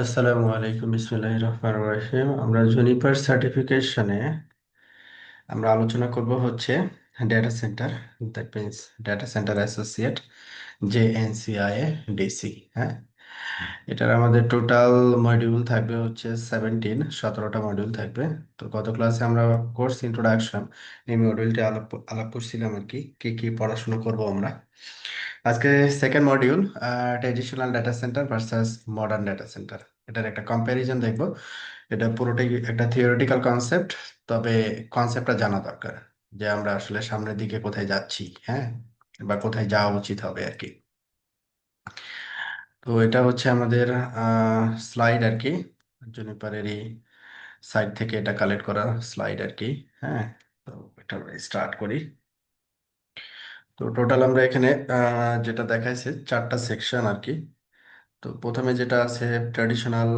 আসসালামু আলাইকুম, বিসমিল্লাহির রহমানির রহিম। আমরা জুনিপার সার্টিফিকেশনে আমরা আলোচনা করব হচ্ছে data centre, that means data centre associate, JNCIA DC. হ্যাঁ, এটার আমাদের টোটাল মডিউল থাকবে হচ্ছে 17টা মডিউল থাকবে। তো গত ক্লাসে আমরা কোর্স ইন্ট্রোডাকশন এই মডিউলটি আলাপ আলাপ করছিলাম আর কি কি কি পড়াশোনা করব আমরা আজকে। Second module, traditional data centre versus modern data centre, এটার একটা কম্প্যারিজন দেখব। এটা পুরোটাই একটা থিওরিটিক্যাল কনসেপ্ট, তবে কনসেপ্টটা জানা দরকার যে আমরা আসলে সামনের দিকে কোথায় যাচ্ছি, হ্যাঁ, বা কোথায় যাওয়া উচিত হবে আর কি। তো এটা হচ্ছে আমাদের স্লাইড আর কি, জুনিপারেরই সাইড থেকে এটা কালেক্ট করা স্লাইড আর কি। হ্যাঁ, তো এটা স্টার্ট করি। তো টোটাল আমরা এখানে যেটা দেখাইছে 4টা সেকশন আর কি। তো প্রথমে যেটা আছে ট্র্যাডিশনাল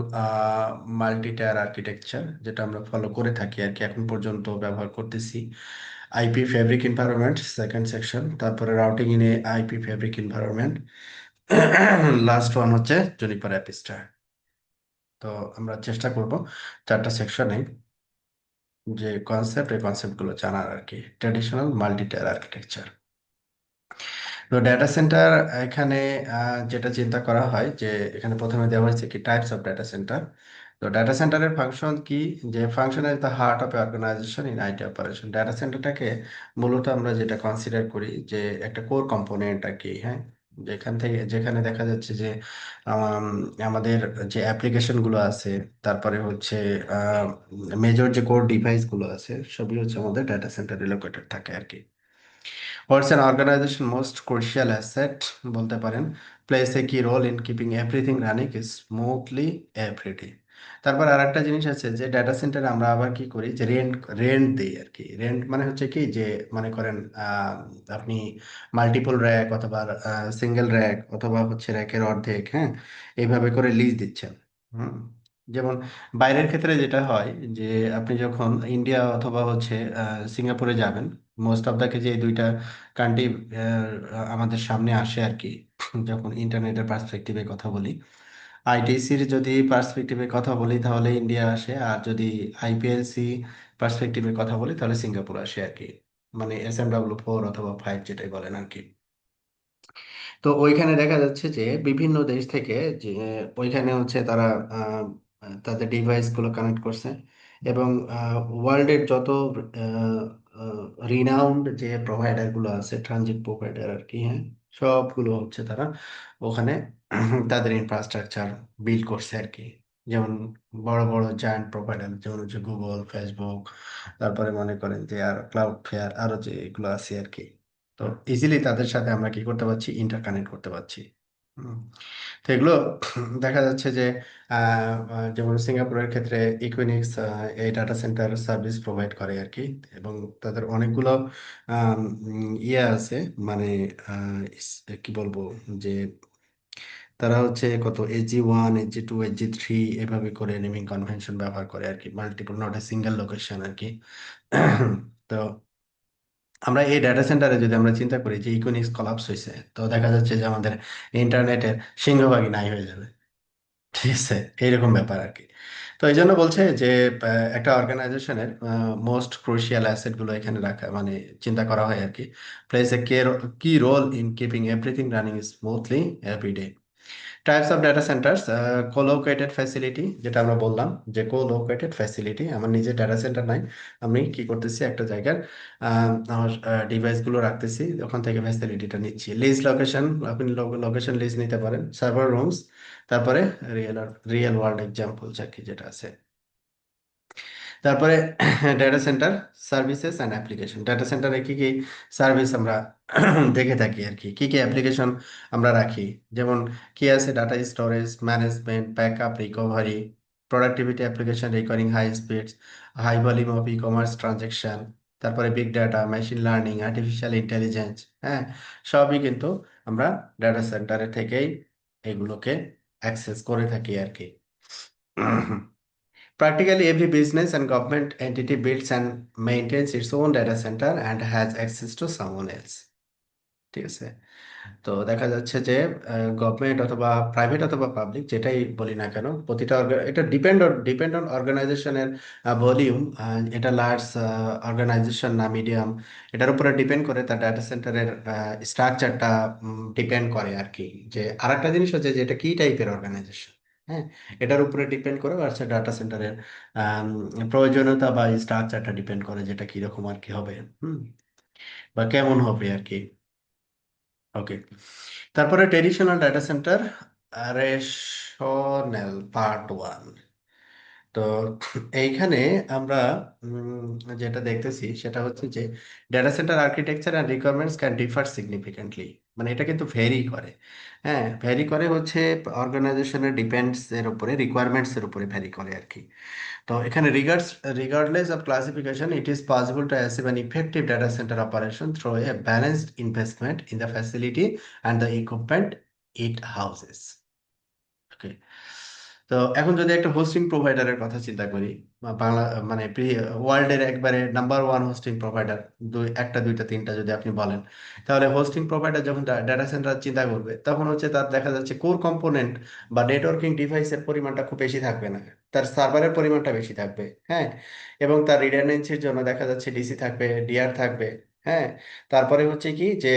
মাল্টি টায়ার আর্কিটেকচার, যেটা আমরা ফলো করে থাকি আর কি, এখন পর্যন্ত ব্যবহার করতেছি। IP fabric environment second section, তারপরে routing in a IP fabric environment, last one হচ্ছে জুনিপার অ্যাপিস্টার। তো আমরা চেষ্টা করব 4টা সেকশনে যে কনসেপ্ট, এই কনসেপ্টগুলো জানার আর কি। ট্র্যাডিশনাল মাল্টি টায়ার আর্কিটেকচার, তো ডেটা সেন্টার এখানে যেটা চিন্তা করা হয় যে এখানে প্রথমে দেওয়া হয়েছে কি টাইপস অফ ডেটা সেন্টার। তো ডেটা সেন্টারের ফাংশন কি, যে function is the heart of organisation in IT operation. Data সেন্টারটাকে মূলত আমরা যেটা কনসিডার করি যে একটা কোর কম্পোনেন্ট আর কি। হ্যাঁ, যেখানে দেখা যাচ্ছে যে আম, আমাদের যে অ্যাপ্লিকেশন গুলো আছে, তারপরে হচ্ছে মেজর যে কোর ডিভাইস গুলো আছে, সবই হচ্ছে আমাদের ডেটা সেন্টারে লোকেটেড থাকে আর কি। What's an organization most crucial asset বলতে পারেন, plays a key role in keeping everything running smoothly every day। তারপর আরেকটা জিনিস আছে যে ডেটা সেন্টারে আমরা আবার কি করি যে রেন্ট রেন্ট দিই আর কি। রেন্ট মানে হচ্ছে কি যে মনে করেন আপনি মাল্টিপল র্যাক অথবা সিঙ্গেল র্যাক অথবা হচ্ছে র্যাকের অর্ধেক, হ্যাঁ, এইভাবে করে লিজ দিচ্ছেন। হুম, যেমন বাইরের ক্ষেত্রে যেটা হয় যে আপনি যখন ইন্ডিয়া অথবা হচ্ছে সিঙ্গাপুরে যাবেন, মোস্ট অফ দ্য যে এই দুইটা কান্ট্রি আমাদের সামনে আসে আর কি। যখন ইন্টারনেটের পার্সপেক্টিভে কথা বলি, আইটিসির যদি পার্সপেক্টিভে কথা বলি তাহলে ইন্ডিয়া আসে, আর যদি আইপিএলসি পার্সপেক্টিভে কথা বলি তাহলে সিঙ্গাপুর আসে আর কি। মানে SMW4 অথবা 5 যেটাই বলেন আর কি। তো ওইখানে দেখা যাচ্ছে যে বিভিন্ন দেশ থেকে যে ওইখানে হচ্ছে তারা আহ, তাদের ডিভাইস গুলো কানেক্ট করছে, এবং ওয়ার্ল্ডের যত রিনাউন্ড যে প্রোভাইডার গুলো আছে, ট্রানজিট প্রোভাইডার আর কি, হ্যাঁ, সবগুলো হচ্ছে তারা ওখানে তাদের ইনফ্রাস্ট্রাকচার বিল্ড করছে আর কি। যেমন বড় বড় জায়ান্ট প্রোভাইডার যেমন হচ্ছে গুগল, ফেসবুক, তারপরে মনে করেন যে আর ক্লাউড ফেয়ার, আরো যে এগুলো আছে আর কি। তো ইজিলি তাদের সাথে আমরা কি করতে পারছি, ইন্টারকানেক্ট করতে পারছি। হুম। তো এগুলো দেখা যাচ্ছে যে যেমন সিঙ্গাপুরের ক্ষেত্রে ইকুইনিক্স এই ডাটা সেন্টার সার্ভিস প্রোভাইড করে আর কি। এবং তাদের অনেকগুলো ইয়ে আছে, মানে কি বলবো, যে তারা হচ্ছে কত SG1, SG2, SG3 এভাবে করে নেমিং কনভেনশন ব্যবহার করে আর কি, multiple, not a single location আর কি। তো আমরা এই ডাটা সেন্টারে যদি আমরা চিন্তা করি যে ইকোনিক্স কলাপস হয়েছে, তো দেখা যাচ্ছে যে আমাদের ইন্টারনেটের সিংহভাগই নাই হয়ে যাবে। ঠিক আছে, এইরকম ব্যাপার আর কি। তো এই জন্য বলছে যে একটা অর্গানাইজেশনের মোস্ট ক্রুশিয়াল অ্যাসেট গুলো এখানে রাখা, মানে চিন্তা করা হয় আর কি। Plays a key role in keeping everything running smoothly every day. Types of data centres, colocated facility, যেটা আমরা বললাম যে কোলোকেটেড ফ্যাসিলিটি, আমার নিজের ডেটা সেন্টার নাই, আমি কি করতেছি একটা জায়গার আমার ডিভাইস গুলো রাখতেছি, ওখান থেকে ফ্যাসিলিটিটা নিচ্ছি। লিজ লোকেশন, আপনি লোকেশন লিজ নিতে পারেন। সার্ভার রুমস, তারপরে রিয়েল রিয়েল ওয়ার্ল্ড এক্সাম্পল চাকি যেটা আছে। তারপরে data centre services and application, data সেন্টারে কি কি সার্ভিস আমরা দেখে থাকি আর কি, কি কি অ্যাপ্লিকেশন আমরা রাখি। যেমন কি আছে, data storage management, backup, recovery, productivity application requiring high speeds, high volume of commerce transaction, তারপরে big data, machine learning, artificial intelligence, হ্যাঁ, সবই কিন্তু আমরা ডেটা সেন্টারে থেকেই এগুলোকে অ্যাক্সেস করে থাকি আর কি। Practically every business and government entity builds and maintains its own data center and has access to someone else. ঠিক আছে, তো দেখা যাচ্ছে যে গভর্নমেন্ট অথবা প্রাইভেট অথবা পাবলিক যেটাই বলি না কেন, প্রতিটা এটা ডিপেন্ড অন অর্গানাইজেশনের ভলিউম। এটা লার্জ অর্গানাইজেশন না মিডিয়াম, এটার উপরে ডিপেন্ড করে তার ডাটা সেন্টারের স্ট্রাকচারটা ডিপেন্ড করে আর কি। যে আরেকটা জিনিস হচ্ছে যে এটা কি টাইপের অর্গানাইজেশন, হ্যাঁ, এটার উপরে ডিপেন্ড করে আর ডাটা সেন্টারের প্রয়োজনীয়তা বা স্ট্রাকচারটা ডিপেন্ড করে যেটা কিরকম আর কি হবে, হুম, বা কেমন হবে আর কি। ওকে, তারপরে traditional data centre rational part 1। তো এইখানে আমরা যেটা দেখতেছি সেটা হচ্ছে যে data centre architecture and requirements can differ significantly. মানে এটা কিন্তু ভেরি করে, হ্যাঁ, ভেরি করে হচ্ছে অর্গানাইজেশনের ডিপেন্ডস এর উপরে, রিকোয়ারমেন্টস এর উপরে ভেরি করে আর কি। তো এখানে regardless of classification, it is possible to achieve an effective data center operation through a balanced investment in the facility and the equipment it houses. Okay. তো এখন যদি একটা হোস্টিং প্রোভাইডারের কথা চিন্তা করি, বাংলা মানে ওয়ার্ল্ডের একবারে নাম্বার 1 হোস্টিং প্রোভাইডার, একটা দুইটা তিনটা যদি আপনি বলেন, তাহলে হোস্টিং প্রোভাইডার যখন ডাটা সেন্টার চিন্তা করবে তখন হচ্ছে তার দেখা যাচ্ছে কোর কম্পোনেন্ট বা নেটওয়ার্কিং ডিভাইসের পরিমাণটা খুব বেশি থাকবে না, তার সার্ভারের পরিমাণটা বেশি থাকবে, হ্যাঁ, এবং তার রিডান্ডেন্সির জন্য দেখা যাচ্ছে ডিসি থাকবে, ডিআর থাকবে, হ্যাঁ। তারপরে হচ্ছে কি যে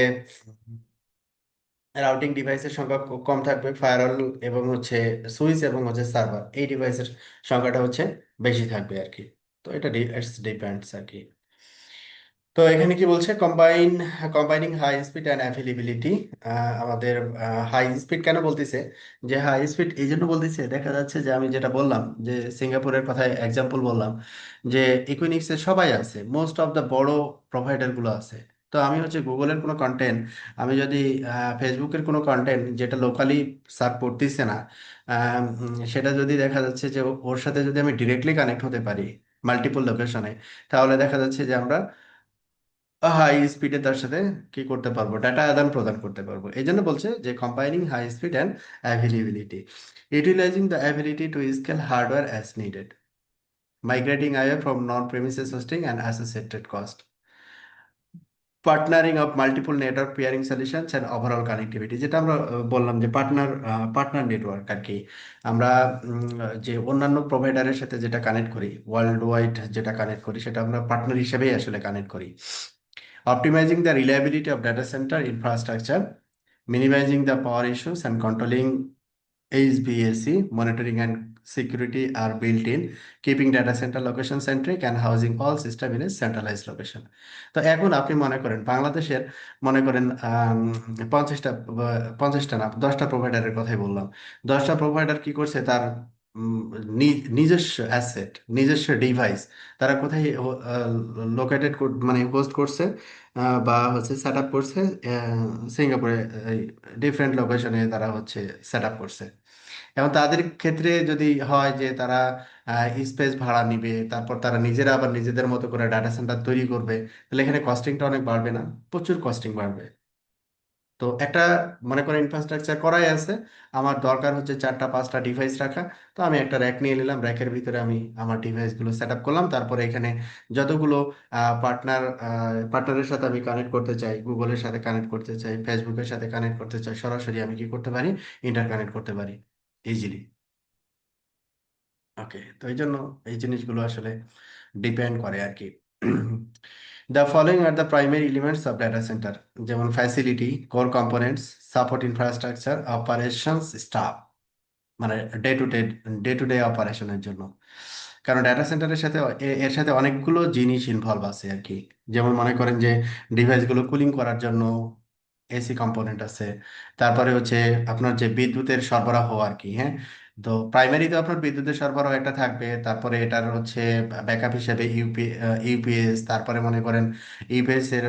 রাউটিং ডিভাইসের সংখ্যা কম থাকবে, ফায়ারওয়াল এবং হচ্ছে সুইচ এবং হচ্ছে সার্ভার, এই ডিভাইসের সংখ্যাটা হচ্ছে বেশি থাকবে আর কি। তো এটা ডিপেন্ডস আর কি। তো এখানে কি বলছে, combining high speed and availability. আমাদের হাই স্পিড কেন বলতেছে, যে হাই স্পিড এই জন্য বলতেছে, দেখা যাচ্ছে যে আমি যেটা বললাম যে সিঙ্গাপুরের কথায় এক্সাম্পল বললাম, যে ইকুইনিক্সের সবাই আছে, মোস্ট অফ দ্য বড় প্রোভাইডার গুলো আছে। তো আমি হচ্ছে গুগলের কোনো কন্টেন্ট, আমি যদি ফেসবুকের কোনো কন্টেন্ট যেটা লোকালি সার্ভ করতেছে না, সেটা যদি দেখা যাচ্ছে যে ওর সাথে যদি আমি ডিরেক্টলি কানেক্ট হতে পারি মাল্টিপল লোকেশনে, তাহলে দেখা যাচ্ছে যে আমরা হাই স্পিডে তার সাথে কি করতে পারবো, ডাটা আদান প্রদান করতে পারবো। এই জন্য বলছে যে combining high speed and availability, utilising the ability to scale hardware as needed, migrating away from non-premises hosting and associated cost, partnering of multiple network pairing solutions and overall connectivity, যেটা আমরা বললাম যে পার্টনার নেটওয়ার্ক আর কি। আমরা যে অন্যান্য প্রোভাইডারের সাথে যেটা কানেক্ট করি, ওয়ার্ল্ড ওয়াইড যেটা কানেক্ট করি, সেটা আমরা পার্টনার হিসেবেই আসলে কানেক্ট করি। Optimizing the reliability of data center infrastructure, minimizing the power issues, and controlling HVAC, monitoring and security are built in, keeping data center location centric and housing all system in a centralized location. তো এখন আপনি মনে করেন বাংলাদেশের, মনে করেন 50টা, 50টা না 10টা প্রোভাইডারের কথাই বললাম, 10টা প্রোভাইডার কি করছে, তার উম, নিজস্ব অ্যাসেট, নিজস্ব ডিভাইস তারা কোথায় লোকেটেড, মানে হোস্ট করছে, বা হচ্ছে সেট আপ করছে সিঙ্গাপুরে, ডিফারেন্ট লোকেশনে তারা হচ্ছে সেট আপ করছে। এবং তাদের ক্ষেত্রে যদি হয় যে তারা স্পেস ভাড়া নিবে, তারপর তারা নিজেরা আবার নিজেদের মতো করে ডাটা সেন্টার তৈরি করবে, তাহলে এখানে কস্টিংটা অনেক বাড়বে না? প্রচুর কস্টিং বাড়বে। তো একটা, মনে করেন ইনফ্রাস্ট্রাকচার করাই আছে, আমার দরকার হচ্ছে 4টা 5টা ডিভাইস রাখা, তো আমি একটা র্যাক নিয়ে নিলাম, র্যাকের ভিতরে আমি আমার ডিভাইসগুলো সেট আপ করলাম, তারপরে এখানে যতগুলো পার্টনারের সাথে আমি কানেক্ট করতে চাই, গুগলের সাথে কানেক্ট করতে চাই, ফেসবুকের সাথে কানেক্ট করতে চাই, সরাসরি আমি কি করতে পারি, ইন্টার কানেক্ট করতে পারি ইজিলি। ওকে, তো এই জন্য এই জিনিসগুলো আসলে ডিপেন্ড করে আর কি। The following are the primary elements of data centre, যেমন facility, core components, support infrastructure, operations staff, মানে day to day day to day অপারেশনের জন্য। কারণ ডাটা সেন্টারের সাথে এর সাথে অনেকগুলো জিনিস ইনভলভ আছে আর কি। যেমন মনে করেন যে ডিভাইসগুলো কুলিং করার জন্য এসি কম্পোনেন্ট আছে, তারপরে হচ্ছে আপনার যে বিদ্যুতের সরবরাহ আর কি, হ্যাঁ। তো প্রাইমারিতে আপনার বিদ্যুতের সরবরাহ একটা থাকবে, তারপরে এটার হচ্ছে ব্যাকআপ হিসেবে ইউপিএস, তারপরে মনে করেন ইউপিএস এর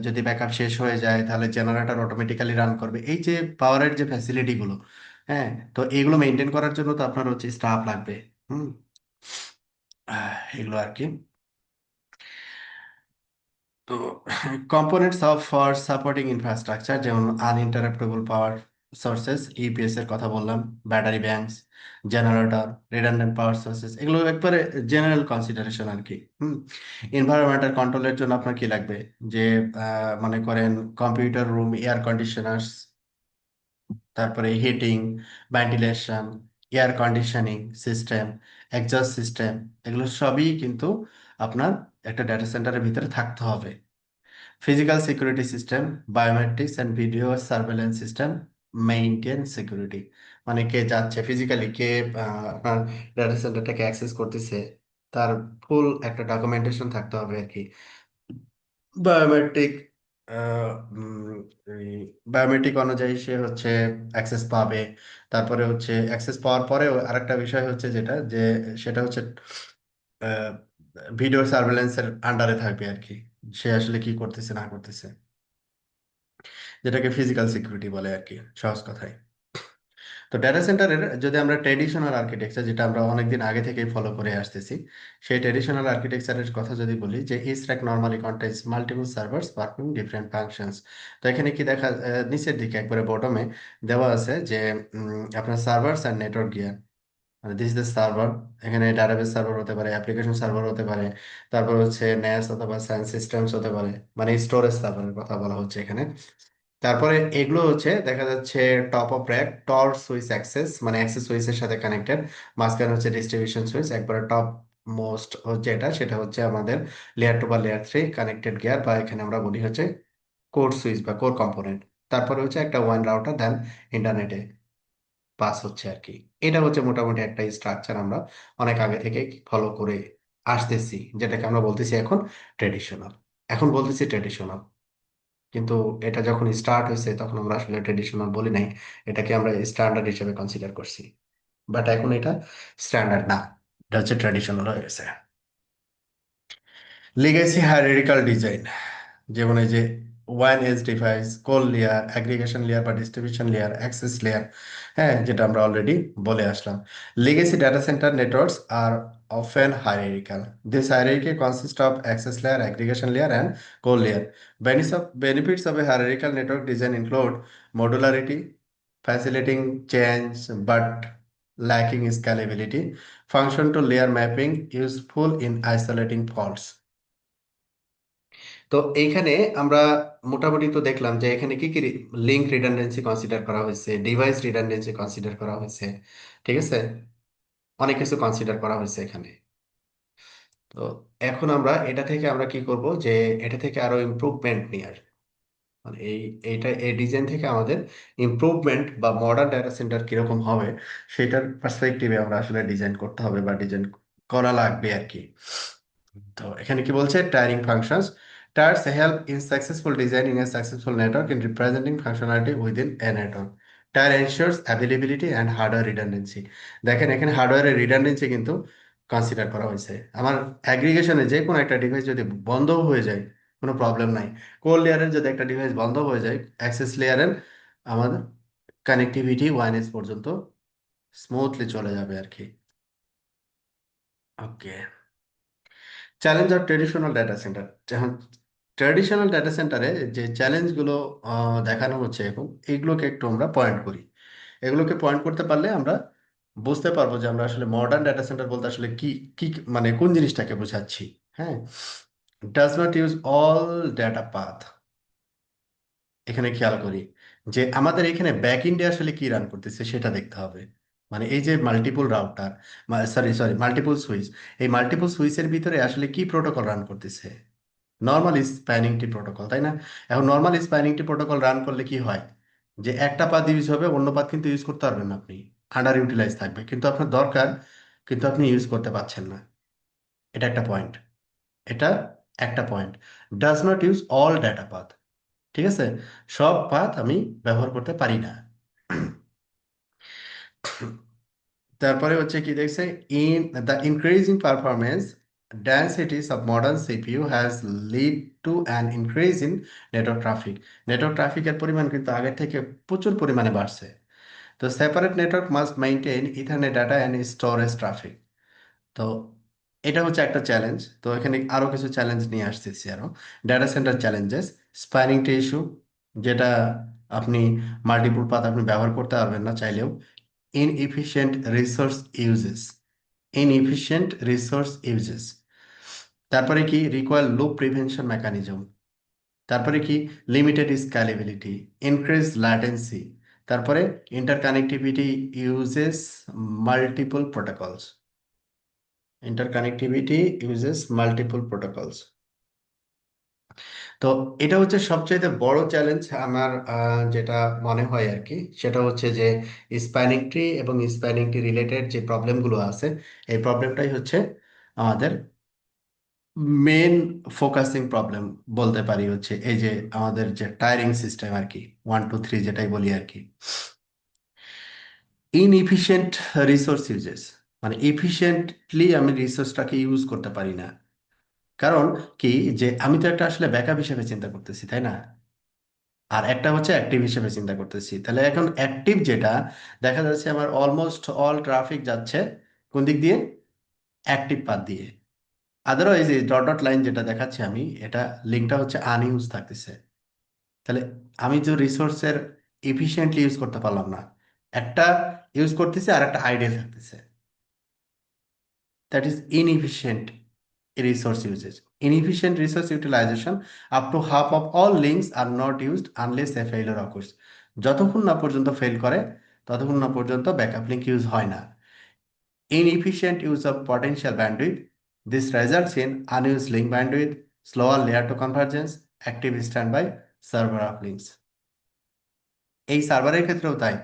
যদি ব্যাকআপ শেষ হয়ে যায় তাহলে জেনারেটর অটোমেটিক্যালি রান করবে, এই যে পাওয়ারের যে ফ্যাসিলিটি গুলো, হ্যাঁ। তো এগুলো মেনটেন করার জন্য তো আপনার হচ্ছে স্টাফ লাগবে, হুম, এগুলো আর কি। তো components of for supporting infrastructure, যেমন আনইন্টারাপ্টেবল পাওয়ার সোর্সেস, ইউপিএস এর কথা বললাম, ব্যাটারি ব্যাংকস, জেনারেটর, রিডান্ডেন্ট পাওয়ার সোর্সেস, এগুলো একবারে জেনারেল কনসিডারেশন আর কি। হুম, এনভায়রনমেন্টাল কন্ট্রোলের জন্য আপনার কি লাগবে, যে মনে করেন কম্পিউটার রুম এয়ার কন্ডিশনার্স, তারপরে heating, ventilation, air conditioning system, exhaust system, এগুলো সবই কিন্তু আপনার একটা ডেটা সেন্টারের ভিতরে থাকতে হবে। Physical security system, biometrics and video surveillance system maintain security, মানে কে যাচ্ছে ফিজিক্যালি, কে আপনার ডেটা সেন্টারটাকে অ্যাক্সেস করতেছে, তার ফুল একটা ডকুমেন্টেশন থাকতে হবে আর কি। বায়োমেট্রিক বায়োমেট্রিক অনুযায়ী সে হচ্ছে অ্যাক্সেস পাবে। তারপরে হচ্ছে অ্যাক্সেস পাওয়ার পরেও আরেকটা বিষয় হচ্ছে যেটা, যে সেটা হচ্ছে ভিডিও সার্ভেলেন্সের আন্ডারে থাকবে আর কি, সে আসলে কি করতেছে না করতেছে, যেটাকে ফিজিক্যাল সিকিউরিটি বলে আর কি সহজ কথায়। তো ডেটা সেন্টারের যদি আমরা ট্রেডিশনাল আর্কিটেকচার, যেটা আমরা অনেকদিন আগে থেকেই ফলো করে আসতেছি, সেই ট্রেডিশনাল আর্কিটেকচারের কথা যদি বলি, যে each rack normally contains multiple servers performing different functions. তো এখানে কি দেখা, নিচের দিকে একবারে বটমে দেওয়া আছে যে আপনার সার্ভার্স অ্যান্ড নেটওয়ার্ক গিয়ার, মানে দিস ইজ দ্য সার্ভার। এখানে ডাটাবেস সার্ভার হতে পারে, অ্যাপ্লিকেশন সার্ভার হতে পারে, তারপর হচ্ছে ন্যাস অথবা সায়েন্স সিস্টেমস হতে পারে, মানে স্টোরেজ সার্ভারের কথা বলা হচ্ছে এখানে। তারপরে এগুলো হচ্ছে দেখা যাচ্ছে top of rack ToR switch access, মানে অ্যাক্সেস সুইচের সাথে কানেক্টেড। মাঝখানে হচ্ছে ডিস্ট্রিবিউশন সুইচ, একবারে টপ মোস্ট হচ্ছে এটা, সেটা হচ্ছে আমাদের লেয়ার 2 বা লেয়ার 3 কানেক্টেড গিয়ার, বা এখানে আমরা বলি হচ্ছে কোর সুইচ বা কোর কম্পোনেন্ট। তারপরে হচ্ছে একটা ওয়ান রাউটার, দেন ইন্টারনেটে পাস হচ্ছে আর কি। এটা হচ্ছে মোটামুটি একটা স্ট্রাকচার আমরা অনেক আগে থেকে ফলো করে আসতেছি, যেটাকে আমরা বলতেছি এখন ট্রেডিশনাল। এখন বলতেছি ট্রেডিশনাল, কিন্তু এটা যখন স্টার্ট হয়েছে তখন আমরা আসলে ট্রেডিশনাল বলি নাই, এটাকে আমরা স্ট্যান্ডার্ড হিসেবে কনসিডার করছি। বাট এখন এটা স্ট্যান্ডার্ড না, এটা হচ্ছে ট্রেডিশনাল হয়ে গেছে। লিগেসি হায়ারার্কিক্যাল ডিজাইন, যেমন এই যে ওয়ান edge device, core layer, aggregation layer বা ডিস্ট্রিবিউশন লেয়ার, অ্যাক্সেস লেয়ার, হ্যাঁ, যেটা আমরা অলরেডি বলে আসলাম। Legacy data centre networks are often hierarchical. This hierarchy consists of access layer, aggregation layer, and core layer. Benefits of a hierarchical network design include modularity, facilitating change but lacking scalability, function to layer mapping, useful in isolating faults. তো এইখানে আমরা মোটামুটি তো দেখলাম যে এখানে কি কি লিঙ্ক রিডান্ডেন্সি কনসিডার করা হয়েছে, ডিভাইস রিডান্ডেন্সি কনসিডার করা হয়েছে, ঠিক আছে, অনেক কিছু কনসিডার করা হয়েছে এখানে। তো এখন আমরা এটা থেকে আমরা কি করব, যে এটা থেকে আরো ইমপ্রুভমেন্ট নিয়ে আসবো, মানে এই ডিজাইন থেকে আমাদের ইমপ্রুভমেন্ট বা মডার্ন ডাটা সেন্টার কিরকম হবে সেটার পার্সপেক্টিভে আমরা আসলে ডিজাইন করতে হবে বা ডিজাইন করা লাগবে আর কি। তো এখানে কি বলছে, tiring functions, tyres help in successful designing a successful network in representing functionality within a network. Tyre ensures availability and hardware redundancy. দেখেন এখানে হার্ডওয়্যারের রিডান্ডেন্সি কিন্তু কনসিডার করা হয়েছে। আমার অ্যাগ্রিগেশনে যে কোনো একটা ডিভাইস যদি বন্ধও হয়ে যায় কোনো প্রবলেম নাই, কোর লেয়ারের যদি একটা ডিভাইস বন্ধ হয়ে যায়, অ্যাক্সেস লেয়ারের আমাদের কানেক্টিভিটি ওয়ান এস পর্যন্ত স্মুথলি চলে যাবে আর কি। Okay, challenge of traditional data centre. Traditional data সেন্টারে যে চ্যালেঞ্জগুলো দেখানো হচ্ছে এখন, এগুলোকে একটু আমরা পয়েন্ট করি। এগুলোকে পয়েন্ট করতে পারলে আমরা বুঝতে পারবো যে আমরা আসলে মডার্ন ডাটা সেন্টার বলতে আসলে কি কি, মানে কোন জিনিসটাকে বোঝাচ্ছি। হ্যাঁ, does not use all data path. এখানে খেয়াল করি যে আমাদের এখানে ব্যাক এন্ডে আসলে কি রান করতেছে সেটা দেখতে হবে। মানে এই যে multiple router, sorry sorry multiple switch, এই মাল্টিপল সুইচের ভিতরে আসলে কি প্রোটোকল রান করতেছে, নর্মাল স্প্যানিং টি প্রোটোকল, তাই না? এখন নর্মাল স্প্যানিং টি প্রোটোকল রান করলে কি হয়, যে একটা পাথ ইউজ হবে, অন্য পাথ কিন্তু ইউজ করতে পারবেন না আপনি, আন্ডার ইউটিলাইজ থাকবে, কিন্তু আপনার দরকার, কিন্তু আপনি ইউজ করতে পারছেন না। এটা একটা পয়েন্ট, এটা একটা point. Does not use all data path, ঠিক আছে, সব পাথ আমি ব্যবহার করতে পারি না। তারপরে হচ্ছে কি দেখছে, in the increasing performance densities of modern CPU has lead to an increase in network traffic. Network ট্রাফিকের পরিমাণ কিন্তু আগের থেকে প্রচুর পরিমাণে বাড়ছে। তো separate network must maintain ethernet data and storage traffic. তো এটা হচ্ছে একটা চ্যালেঞ্জ। তো এখানে আরো কিছু চ্যালেঞ্জ নিয়ে আসতেছি আরো। Data centre challenges, spanning tree issue, যেটা আপনি মাল্টিপল পাথ আপনি ব্যবহার করতে পারবেন না চাইলেও। inefficient resource uses, inefficient resource uses, তারপরে কি রিকোয়ার লুপ প্রিভেনশন মেকানিজম, তারপরে কি লিমিটেড স্কেলেবিলিটি, ইনক্রিজ ল্যাটেন্সি, তারপরে interconnectivity uses multiple protocols. Interconnectivity uses multiple protocols. তো এটা হচ্ছে সবচেয়ে বড় চ্যালেঞ্জ আমার, যেটা মনে হয় আর কি, সেটা হচ্ছে যে স্প্যানিং ট্রি এবং স্প্যানিং ট্রি রিলেটেড যে প্রবলেমগুলো আছে, এই প্রবলেমটাই হচ্ছে আমাদের মেন ফোকাসিং প্রবলেম বলতে পারি। হচ্ছে এই যে আমাদের যে টায়ারিং সিস্টেম আর কি, 1 2 3 যেটাই বলি আর কি, ইনএফিশিয়েন্ট রিসোর্স ইউজেস, মানে এফিশিয়েন্টলি আমি রিসোর্সটাকে ইউজ করতে পারি না। কারণ কি, যে আমি তো একটা আসলে ব্যাকআপ হিসেবে চিন্তা করতেছি, তাই না? আর একটা হচ্ছে অ্যাক্টিভ হিসেবে চিন্তা করতেছি। তাহলে এখন অ্যাক্টিভ যেটা, দেখা যাচ্ছে আমার অলমোস্ট অল ট্রাফিক যাচ্ছে কোন দিক দিয়ে? অ্যাক্টিভ পাথ দিয়ে। আদারওয়াইজ এই ডট ডট লাইন যেটা দেখাচ্ছি আমি, এটা লিঙ্কটা হচ্ছে আনইউজ থাকতেছে। তাহলে আমি যে রিসোর্সের এফিশিয়েন্টলি ইউজ করতে পারলাম না, একটা ইউজ করতেছি আর একটা আইডিয়া থাকতেছে, that is inefficient resource usage. Inefficient resource utilization up to half of all links are not used unless a failure occurs. যতক্ষণ না পর্যন্ত ফেল করে ততক্ষণ না পর্যন্ত ব্যাকআপ লিঙ্ক ইউজ হয় না। Inefficient use of potential bandwidth. This results in unused link bandwidth, slower layer to convergence, active standby, server of links. এই সার্ভারের ক্ষেত্রেও তাই,